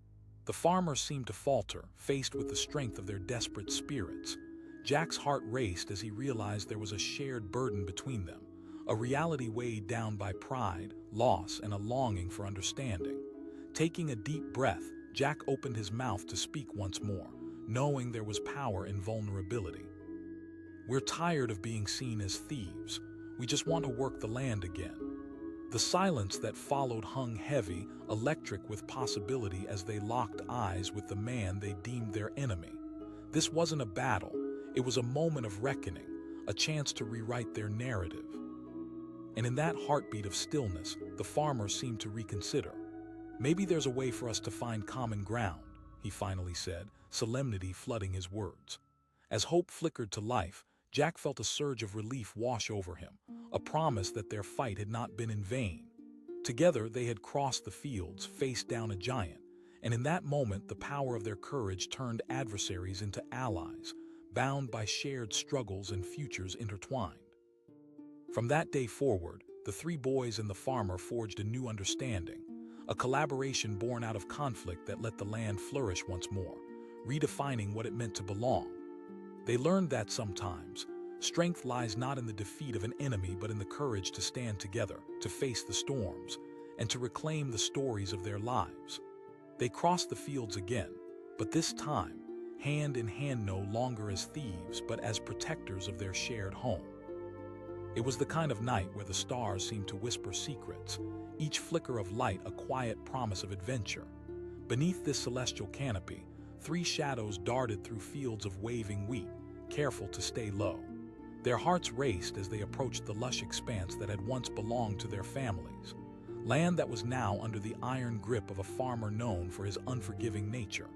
The farmer seemed to falter, faced with the strength of their desperate spirits. Jack's heart raced as he realized there was a shared burden between them, a reality weighed down by pride, loss, and a longing for understanding. Taking a deep breath, Jack opened his mouth to speak once more, knowing there was power in vulnerability. We're tired of being seen as thieves. We just want to work the land again. The silence that followed hung heavy, electric with possibility as they locked eyes with the man they deemed their enemy. This wasn't a battle, it was a moment of reckoning, a chance to rewrite their narrative. And in that heartbeat of stillness, the farmer seemed to reconsider. Maybe there's a way for us to find common ground, he finally said, solemnity flooding his words. As hope flickered to life, Jack felt a surge of relief wash over him, a promise that their fight had not been in vain. Together they had crossed the fields, faced down a giant, and in that moment the power of their courage turned adversaries into allies, bound by shared struggles and futures intertwined. From that day forward, the three boys and the farmer forged a new understanding, a collaboration born out of conflict that let the land flourish once more, redefining what it meant to belong. They learned that sometimes, strength lies not in the defeat of an enemy but in the courage to stand together, to face the storms, and to reclaim the stories of their lives. They crossed the fields again, but this time, hand in hand, no longer as thieves but as protectors of their shared home. It was the kind of night where the stars seemed to whisper secrets, each flicker of light a quiet promise of adventure. Beneath this celestial canopy, three shadows darted through fields of waving wheat, careful to stay low. Their hearts raced as they approached the lush expanse that had once belonged to their families, land that was now under the iron grip of a farmer known for his unforgiving nature.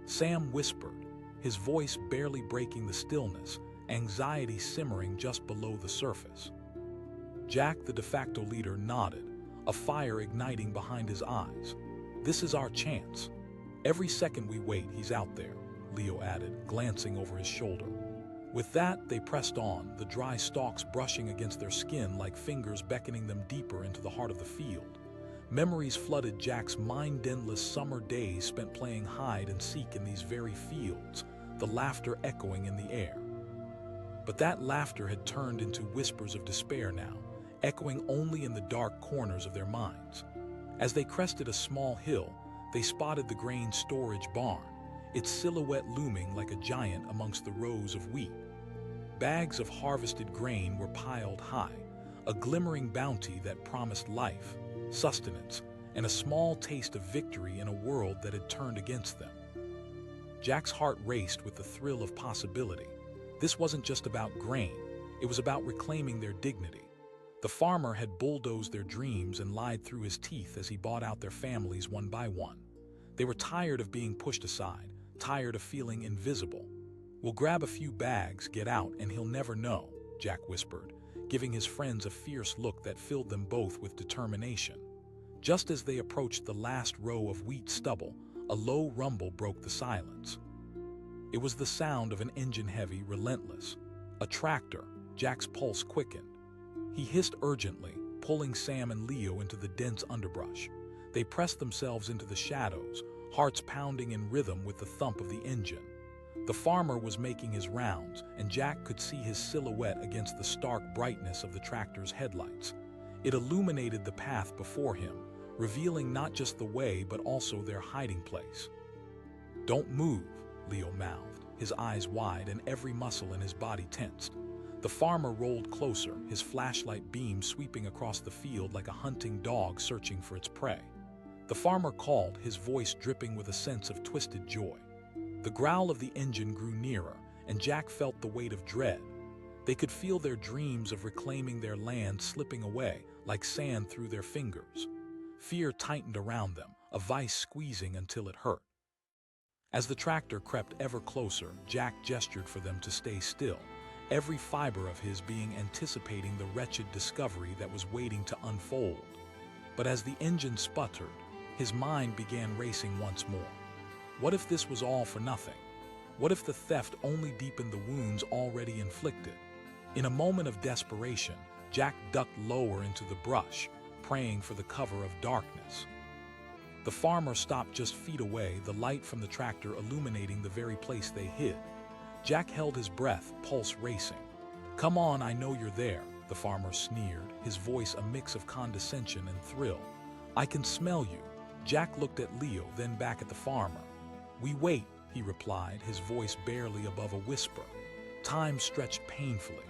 Sam whispered, his voice barely breaking the stillness, anxiety simmering just below the surface. Jack, the de facto leader, nodded, a fire igniting behind his eyes. This is our chance. Every second we wait, he's out there, Leo added, glancing over his shoulder. With that, they pressed on, the dry stalks brushing against their skin like fingers beckoning them deeper into the heart of the field. Memories flooded Jack's mind, endless summer days spent playing hide and seek in these very fields, the laughter echoing in the air. But that laughter had turned into whispers of despair now, echoing only in the dark corners of their minds. As they crested a small hill, they spotted the grain storage barn, its silhouette looming like a giant amongst the rows of wheat. Bags of harvested grain were piled high, a glimmering bounty that promised life, sustenance, and a small taste of victory in a world that had turned against them. Jack's heart raced with the thrill of possibility. This wasn't just about grain, it was about reclaiming their dignity. The farmer had bulldozed their dreams and lied through his teeth as he bought out their families one by one. They were tired of being pushed aside, tired of feeling invisible. We'll grab a few bags, get out, and he'll never know, Jack whispered, giving his friends a fierce look that filled them both with determination. Just as they approached the last row of wheat stubble, a low rumble broke the silence. It was the sound of an engine heavy, relentless. A tractor. Jack's pulse quickened. He hissed urgently, pulling Sam and Leo into the dense underbrush. They pressed themselves into the shadows, hearts pounding in rhythm with the thump of the engine. The farmer was making his rounds, and Jack could see his silhouette against the stark brightness of the tractor's headlights. It illuminated the path before him, revealing not just the way but also their hiding place. "Don't move," Leo mouthed, his eyes wide and every muscle in his body tensed. The farmer rolled closer, his flashlight beam sweeping across the field like a hunting dog searching for its prey. The farmer called, his voice dripping with a sense of twisted joy. The growl of the engine grew nearer, and Jack felt the weight of dread. They could feel their dreams of reclaiming their land slipping away like sand through their fingers. Fear tightened around them, a vice squeezing until it hurt. As the tractor crept ever closer, Jack gestured for them to stay still, every fiber of his being anticipating the wretched discovery that was waiting to unfold. But as the engine sputtered, his mind began racing once more. What if this was all for nothing? What if the theft only deepened the wounds already inflicted? In a moment of desperation, Jack ducked lower into the brush, praying for the cover of darkness. The farmer stopped just feet away, the light from the tractor illuminating the very place they hid. Jack held his breath, pulse racing. "Come on, I know you're there," the farmer sneered, his voice a mix of condescension and thrill. "I can smell you." Jack looked at Leo, then back at the farmer. "We wait," he replied, his voice barely above a whisper. Time stretched painfully.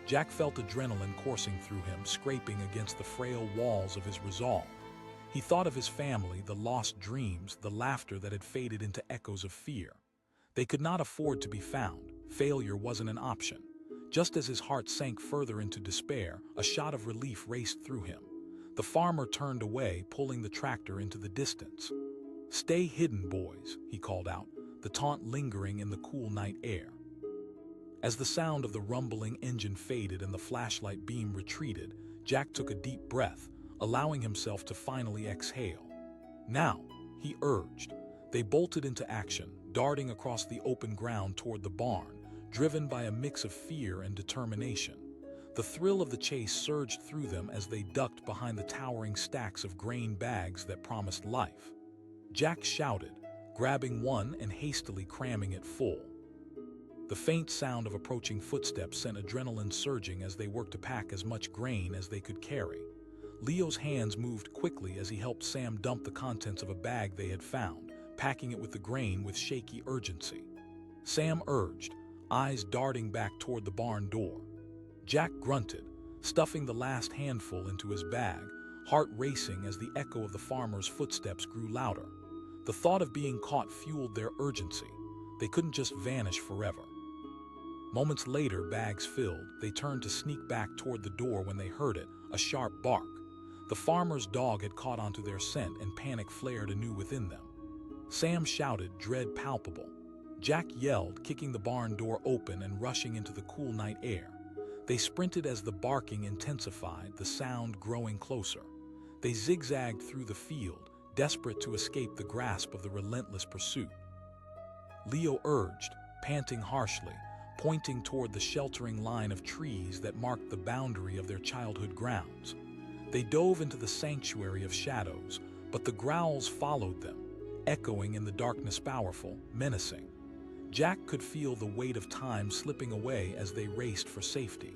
Jack felt adrenaline coursing through him, scraping against the frail walls of his resolve. He thought of his family, the lost dreams, the laughter that had faded into echoes of fear. They could not afford to be found. Failure wasn't an option. Just as his heart sank further into despair, a shot of relief raced through him. The farmer turned away, pulling the tractor into the distance. "Stay hidden, boys," he called out, the taunt lingering in the cool night air. As the sound of the rumbling engine faded and the flashlight beam retreated, Jack took a deep breath, allowing himself to finally exhale. "Now," he urged. They bolted into action, darting across the open ground toward the barn, driven by a mix of fear and determination. The thrill of the chase surged through them as they ducked behind the towering stacks of grain bags that promised life. Jack shouted, grabbing one and hastily cramming it full. The faint sound of approaching footsteps sent adrenaline surging as they worked to pack as much grain as they could carry. Leo's hands moved quickly as he helped Sam dump the contents of a bag they had found, packing it with the grain with shaky urgency. Sam urged, eyes darting back toward the barn door. Jack grunted, stuffing the last handful into his bag, heart racing as the echo of the farmer's footsteps grew louder. The thought of being caught fueled their urgency. They couldn't just vanish forever. Moments later, bags filled, they turned to sneak back toward the door when they heard it, a sharp bark. The farmer's dog had caught onto their scent and panic flared anew within them. Sam shouted, dread palpable. Jack yelled, kicking the barn door open and rushing into the cool night air. They sprinted as the barking intensified, the sound growing closer. They zigzagged through the field, desperate to escape the grasp of the relentless pursuit. Leo urged, panting harshly, pointing toward the sheltering line of trees that marked the boundary of their childhood grounds. They dove into the sanctuary of shadows, but the growls followed them, echoing in the darkness, powerful, menacing. Jack could feel the weight of time slipping away as they raced for safety.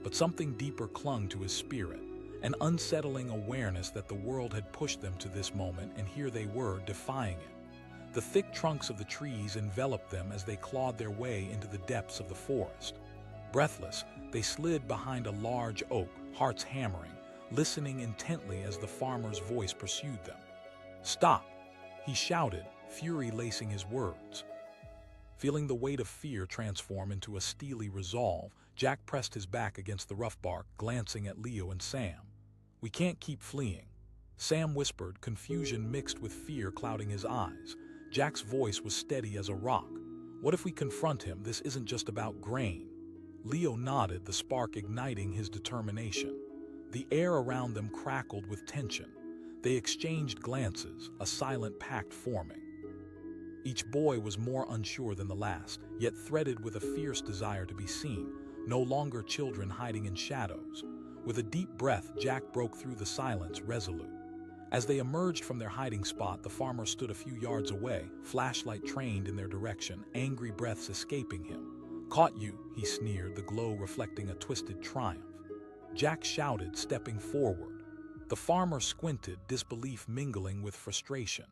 But something deeper clung to his spirit, an unsettling awareness that the world had pushed them to this moment, and here they were, defying it. The thick trunks of the trees enveloped them as they clawed their way into the depths of the forest. Breathless, they slid behind a large oak, hearts hammering, listening intently as the farmer's voice pursued them. "Stop!" he shouted, fury lacing his words. Feeling the weight of fear transform into a steely resolve, Jack pressed his back against the rough bark, glancing at Leo and Sam. "We can't keep fleeing," Sam whispered, confusion mixed with fear clouding his eyes. Jack's voice was steady as a rock. "What if we confront him? This isn't just about grain." Leo nodded, the spark igniting his determination. The air around them crackled with tension. They exchanged glances, a silent pact forming. Each boy was more unsure than the last, yet threaded with a fierce desire to be seen, no longer children hiding in shadows. With a deep breath, Jack broke through the silence, resolute. As they emerged from their hiding spot, the farmer stood a few yards away, flashlight trained in their direction, angry breaths escaping him. "Caught you," he sneered, the glow reflecting a twisted triumph. Jack shouted, stepping forward. The farmer squinted, disbelief mingling with frustration.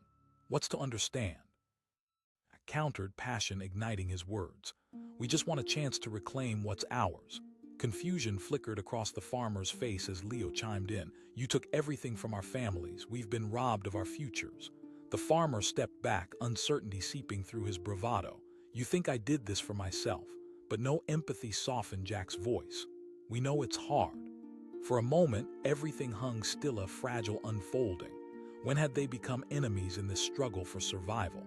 "What's to understand?" Countered, passion igniting his words. "We just want a chance to reclaim what's ours." Confusion flickered across the farmer's face as Leo chimed in. "You took everything from our families. We've been robbed of our futures." The farmer stepped back, uncertainty seeping through his bravado. "You think I did this for myself?" But no empathy softened Jack's voice. "We know it's hard." For a moment, everything hung still, a fragile unfolding. When had they become enemies in this struggle for survival?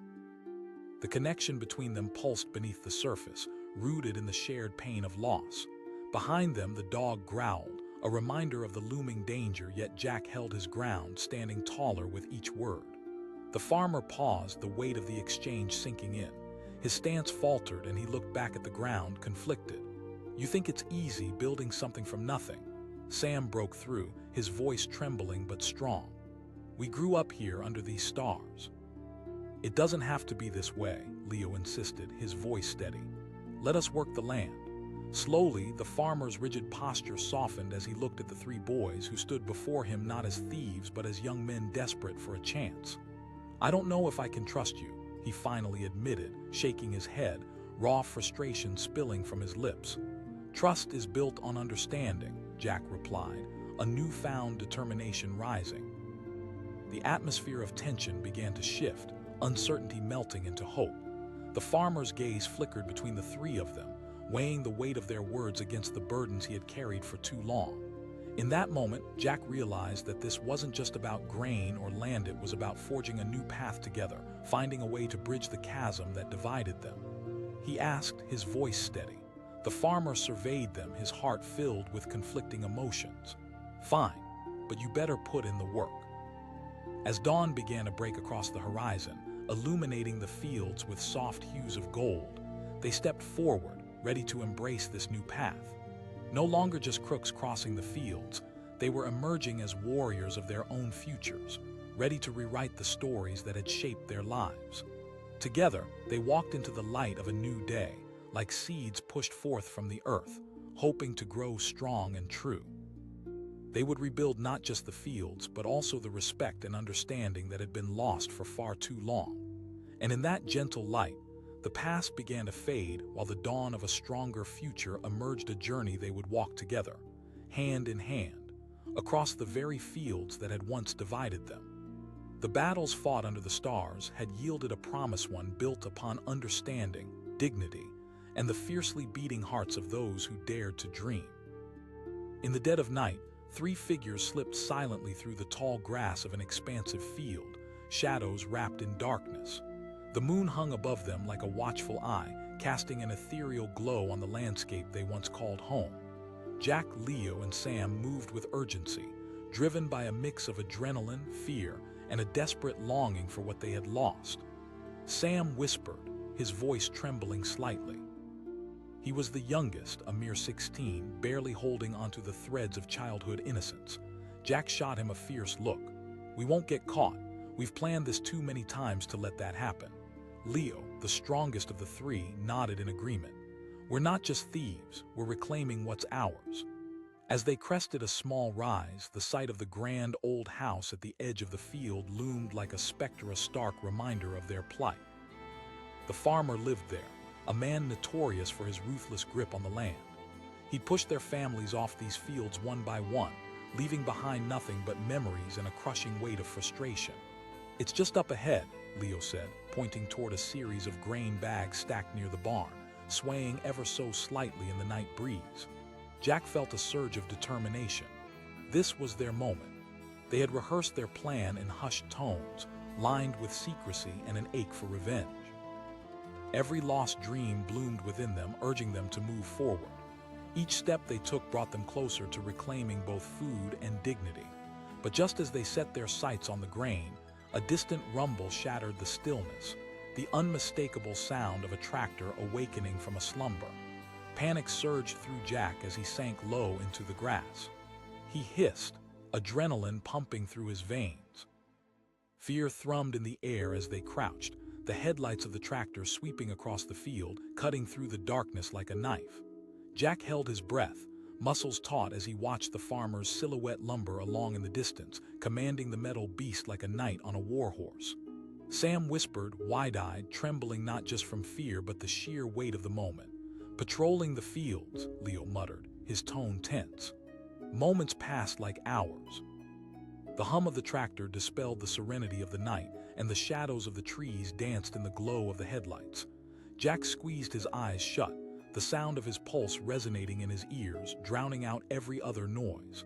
The connection between them pulsed beneath the surface, rooted in the shared pain of loss. Behind them, the dog growled, a reminder of the looming danger, yet Jack held his ground, standing taller with each word. The farmer paused, the weight of the exchange sinking in. His stance faltered and he looked back at the ground, conflicted. You think it's easy building something from nothing? Sam broke through, his voice trembling but strong. We grew up here under these stars. It doesn't have to be this way, Leo insisted, his voice steady. Let us work the land. Slowly, the farmer's rigid posture softened as he looked at the three boys who stood before him not as thieves but as young men desperate for a chance. I don't know if I can trust you, he finally admitted, shaking his head, raw frustration spilling from his lips. Trust is built on understanding, Jack replied, a newfound determination rising. The atmosphere of tension began to shift, uncertainty melting into hope. The farmer's gaze flickered between the three of them, weighing the weight of their words against the burdens he had carried for too long. In that moment, Jack realized that this wasn't just about grain or land, it was about forging a new path together, finding a way to bridge the chasm that divided them. He asked, his voice steady. The farmer surveyed them, his heart filled with conflicting emotions. Fine, but you better put in the work. As dawn began to break across the horizon, illuminating the fields with soft hues of gold, they stepped forward, ready to embrace this new path. No longer just crooks crossing the fields, they were emerging as warriors of their own futures, ready to rewrite the stories that had shaped their lives. Together, they walked into the light of a new day, like seeds pushed forth from the earth, hoping to grow strong and true. They would rebuild not just the fields, but also the respect and understanding that had been lost for far too long. And in that gentle light, the past began to fade while the dawn of a stronger future emerged, a journey they would walk together, hand in hand, across the very fields that had once divided them. The battles fought under the stars had yielded a promise, one built upon understanding, dignity, and the fiercely beating hearts of those who dared to dream. In the dead of night, three figures slipped silently through the tall grass of an expansive field, shadows wrapped in darkness. The moon hung above them like a watchful eye, casting an ethereal glow on the landscape they once called home. Jack, Leo, and Sam moved with urgency, driven by a mix of adrenaline, fear, and a desperate longing for what they had lost. Sam whispered, his voice trembling slightly. He was the youngest, a mere 16, barely holding onto the threads of childhood innocence. Jack shot him a fierce look. We won't get caught. We've planned this too many times to let that happen. Leo, the strongest of the three, nodded in agreement. We're not just thieves, we're reclaiming what's ours. As they crested a small rise, the sight of the grand old house at the edge of the field loomed like a specter, a stark reminder of their plight. The farmer lived there, a man notorious for his ruthless grip on the land. He'd pushed their families off these fields one by one, leaving behind nothing but memories and a crushing weight of frustration. It's just up ahead, Leo said, pointing toward a series of grain bags stacked near the barn, swaying ever so slightly in the night breeze. Jack felt a surge of determination. This was their moment. They had rehearsed their plan in hushed tones, lined with secrecy and an ache for revenge. Every lost dream bloomed within them, urging them to move forward. Each step they took brought them closer to reclaiming both food and dignity. But just as they set their sights on the grain, a distant rumble shattered the stillness, the unmistakable sound of a tractor awakening from a slumber. Panic surged through Jack as he sank low into the grass. He hissed, adrenaline pumping through his veins. Fear thrummed in the air as they crouched, the headlights of the tractor sweeping across the field, cutting through the darkness like a knife. Jack held his breath, muscles taut as he watched the farmer's silhouette lumber along in the distance, commanding the metal beast like a knight on a war horse. Sam whispered, wide-eyed, trembling not just from fear but the sheer weight of the moment. Patrolling the fields, Leo muttered, his tone tense. Moments passed like hours. The hum of the tractor dispelled the serenity of the night, and the shadows of the trees danced in the glow of the headlights. Jack squeezed his eyes shut, the sound of his pulse resonating in his ears, drowning out every other noise.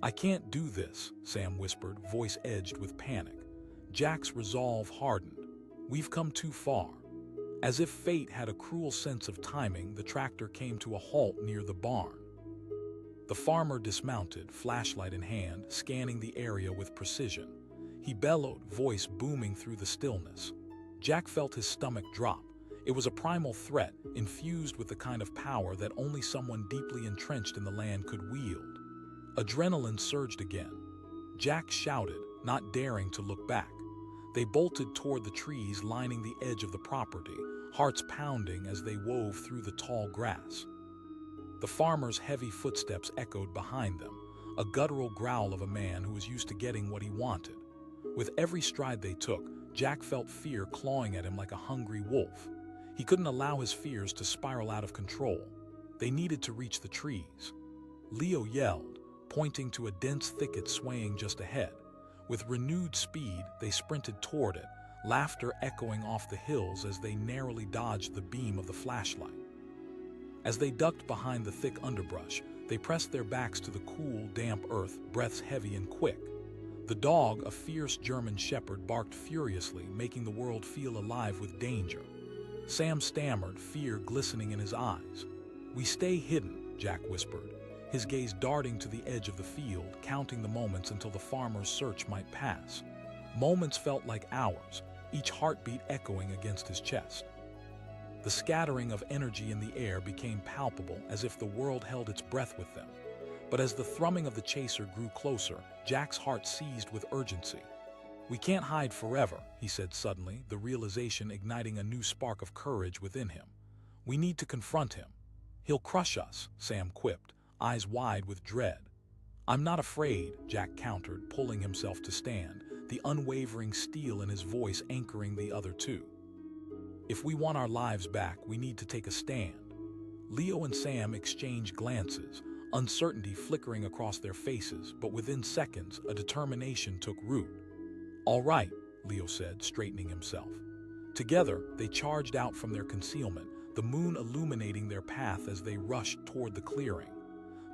I can't do this, Sam whispered, voice edged with panic. Jack's resolve hardened. We've come too far. As if fate had a cruel sense of timing, the tractor came to a halt near the barn. The farmer dismounted, flashlight in hand, scanning the area with precision. He bellowed, voice booming through the stillness. Jack felt his stomach drop. It was a primal threat, infused with the kind of power that only someone deeply entrenched in the land could wield. Adrenaline surged again. Jack shouted, not daring to look back. They bolted toward the trees lining the edge of the property, hearts pounding as they wove through the tall grass. The farmer's heavy footsteps echoed behind them, a guttural growl of a man who was used to getting what he wanted. With every stride they took, Jack felt fear clawing at him like a hungry wolf. He couldn't allow his fears to spiral out of control. They needed to reach the trees. Leo yelled, pointing to a dense thicket swaying just ahead. With renewed speed, they sprinted toward it, laughter echoing off the hills as they narrowly dodged the beam of the flashlight. As they ducked behind the thick underbrush, they pressed their backs to the cool, damp earth, breaths heavy and quick. The dog, a fierce German shepherd, barked furiously, making the world feel alive with danger. Sam stammered, fear glistening in his eyes. "We stay hidden," Jack whispered, his gaze darting to the edge of the field, counting the moments until the farmer's search might pass. Moments felt like hours, each heartbeat echoing against his chest. The scattering of energy in the air became palpable, as if the world held its breath with them. But as the thrumming of the chaser grew closer, Jack's heart seized with urgency. "We can't hide forever," he said suddenly, the realization igniting a new spark of courage within him. "We need to confront him. He'll crush us," Sam quipped, eyes wide with dread. "I'm not afraid," Jack countered, pulling himself to stand, the unwavering steel in his voice anchoring the other two. "If we want our lives back, we need to take a stand." Leo and Sam exchanged glances, uncertainty flickering across their faces, but within seconds, a determination took root. "All right," Leo said, straightening himself. Together, they charged out from their concealment, the moon illuminating their path as they rushed toward the clearing.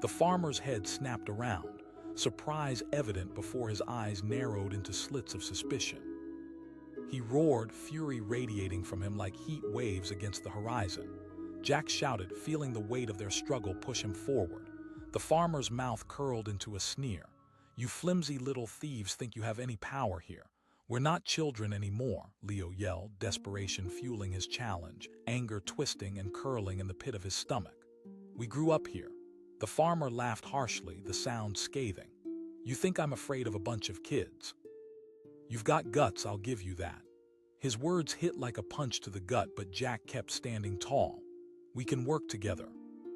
The farmer's head snapped around, surprise evident before his eyes narrowed into slits of suspicion. He roared, fury radiating from him like heat waves against the horizon. Jack shouted, feeling the weight of their struggle push him forward. The farmer's mouth curled into a sneer. "You flimsy little thieves think you have any power here. We're not children anymore," Leo yelled, desperation fueling his challenge, anger twisting and curling in the pit of his stomach. "We grew up here." The farmer laughed harshly, the sound scathing. "You think I'm afraid of a bunch of kids? You've got guts, I'll give you that." His words hit like a punch to the gut, but Jack kept standing tall. "We can work together."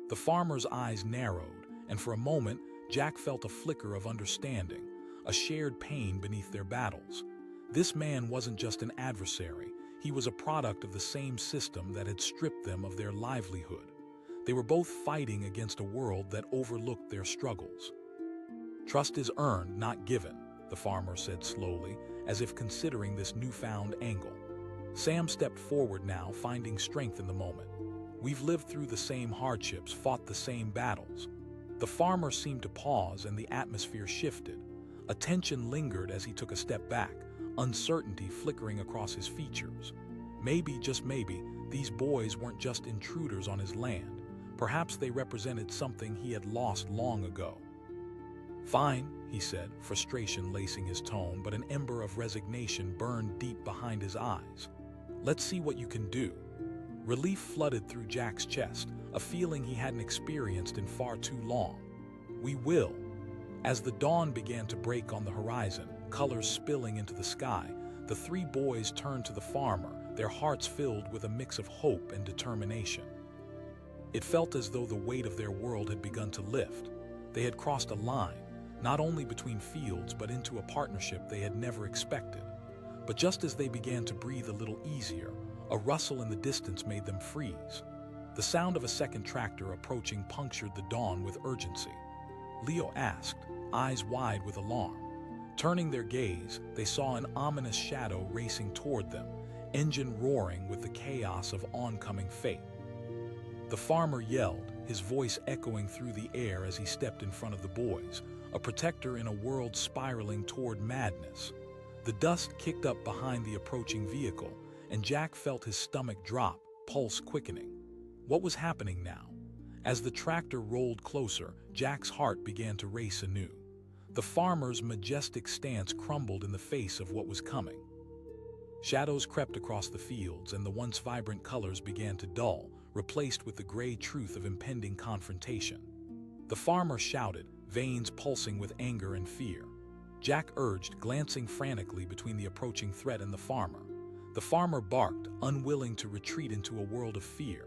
The farmer's eyes narrowed, and for a moment, Jack felt a flicker of understanding, a shared pain beneath their battles. This man wasn't just an adversary, he was a product of the same system that had stripped them of their livelihood. They were both fighting against a world that overlooked their struggles. "Trust is earned, not given," the farmer said slowly, as if considering this newfound angle. Sam stepped forward now, finding strength in the moment. "We've lived through the same hardships, fought the same battles." The farmer seemed to pause, and the atmosphere shifted. Attention lingered as he took a step back, uncertainty flickering across his features. Maybe, just maybe, these boys weren't just intruders on his land. Perhaps they represented something he had lost long ago. "Fine," he said, frustration lacing his tone, but an ember of resignation burned deep behind his eyes. "Let's see what you can do." Relief flooded through Jack's chest, a feeling he hadn't experienced in far too long. "We will." As the dawn began to break on the horizon, colors spilling into the sky, the three boys turned to the farmer, their hearts filled with a mix of hope and determination. It felt as though the weight of their world had begun to lift. They had crossed a line, not only between fields but into a partnership they had never expected. But just as they began to breathe a little easier, a rustle in the distance made them freeze. The sound of a second tractor approaching punctured the dawn with urgency. Leo asked, eyes wide with alarm. Turning their gaze, they saw an ominous shadow racing toward them, engine roaring with the chaos of oncoming fate. The farmer yelled, his voice echoing through the air as he stepped in front of the boys, a protector in a world spiraling toward madness. The dust kicked up behind the approaching vehicle, and Jack felt his stomach drop, pulse quickening. What was happening now? As the tractor rolled closer, Jack's heart began to race anew. The farmer's majestic stance crumbled in the face of what was coming. Shadows crept across the fields, and the once vibrant colors began to dull, replaced with the gray truth of impending confrontation. The farmer shouted, veins pulsing with anger and fear. Jack urged, glancing frantically between the approaching threat and the farmer. The farmer barked, unwilling to retreat into a world of fear.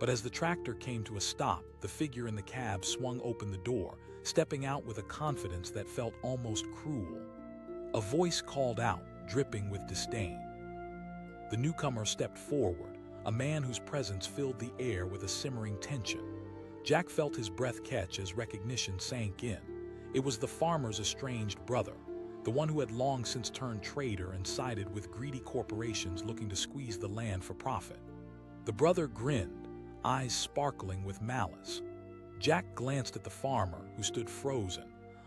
But as the tractor came to a stop, the figure in the cab swung open the door, stepping out with a confidence that felt almost cruel. A voice called out, dripping with disdain. The newcomer stepped forward, a man whose presence filled the air with a simmering tension. Jack felt his breath catch as recognition sank in. It was the farmer's estranged brother, the one who had long since turned traitor and sided with greedy corporations looking to squeeze the land for profit. The brother grinned, eyes sparkling with malice. Jack glanced at the farmer, who stood frozen,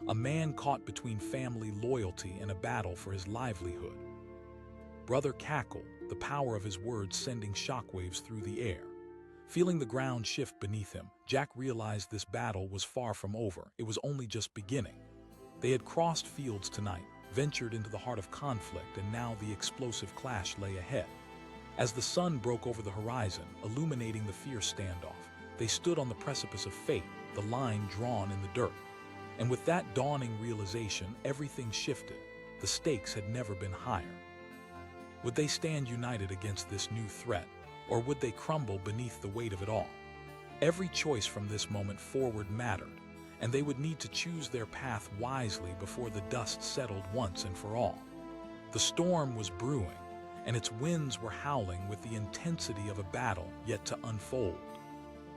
a man caught between family loyalty and a battle for his livelihood. Brother cackled, the power of his words sending shockwaves through the air. Feeling the ground shift beneath him, Jack realized this battle was far from over. It was only just beginning. They had crossed fields tonight, ventured into the heart of conflict, and now the explosive clash lay ahead. As the sun broke over the horizon, illuminating the fierce standoff, they stood on the precipice of fate, the line drawn in the dirt. And with that dawning realization, everything shifted. The stakes had never been higher. Would they stand united against this new threat, or would they crumble beneath the weight of it all? Every choice from this moment forward mattered, and they would need to choose their path wisely before the dust settled once and for all. The storm was brewing, and its winds were howling with the intensity of a battle yet to unfold.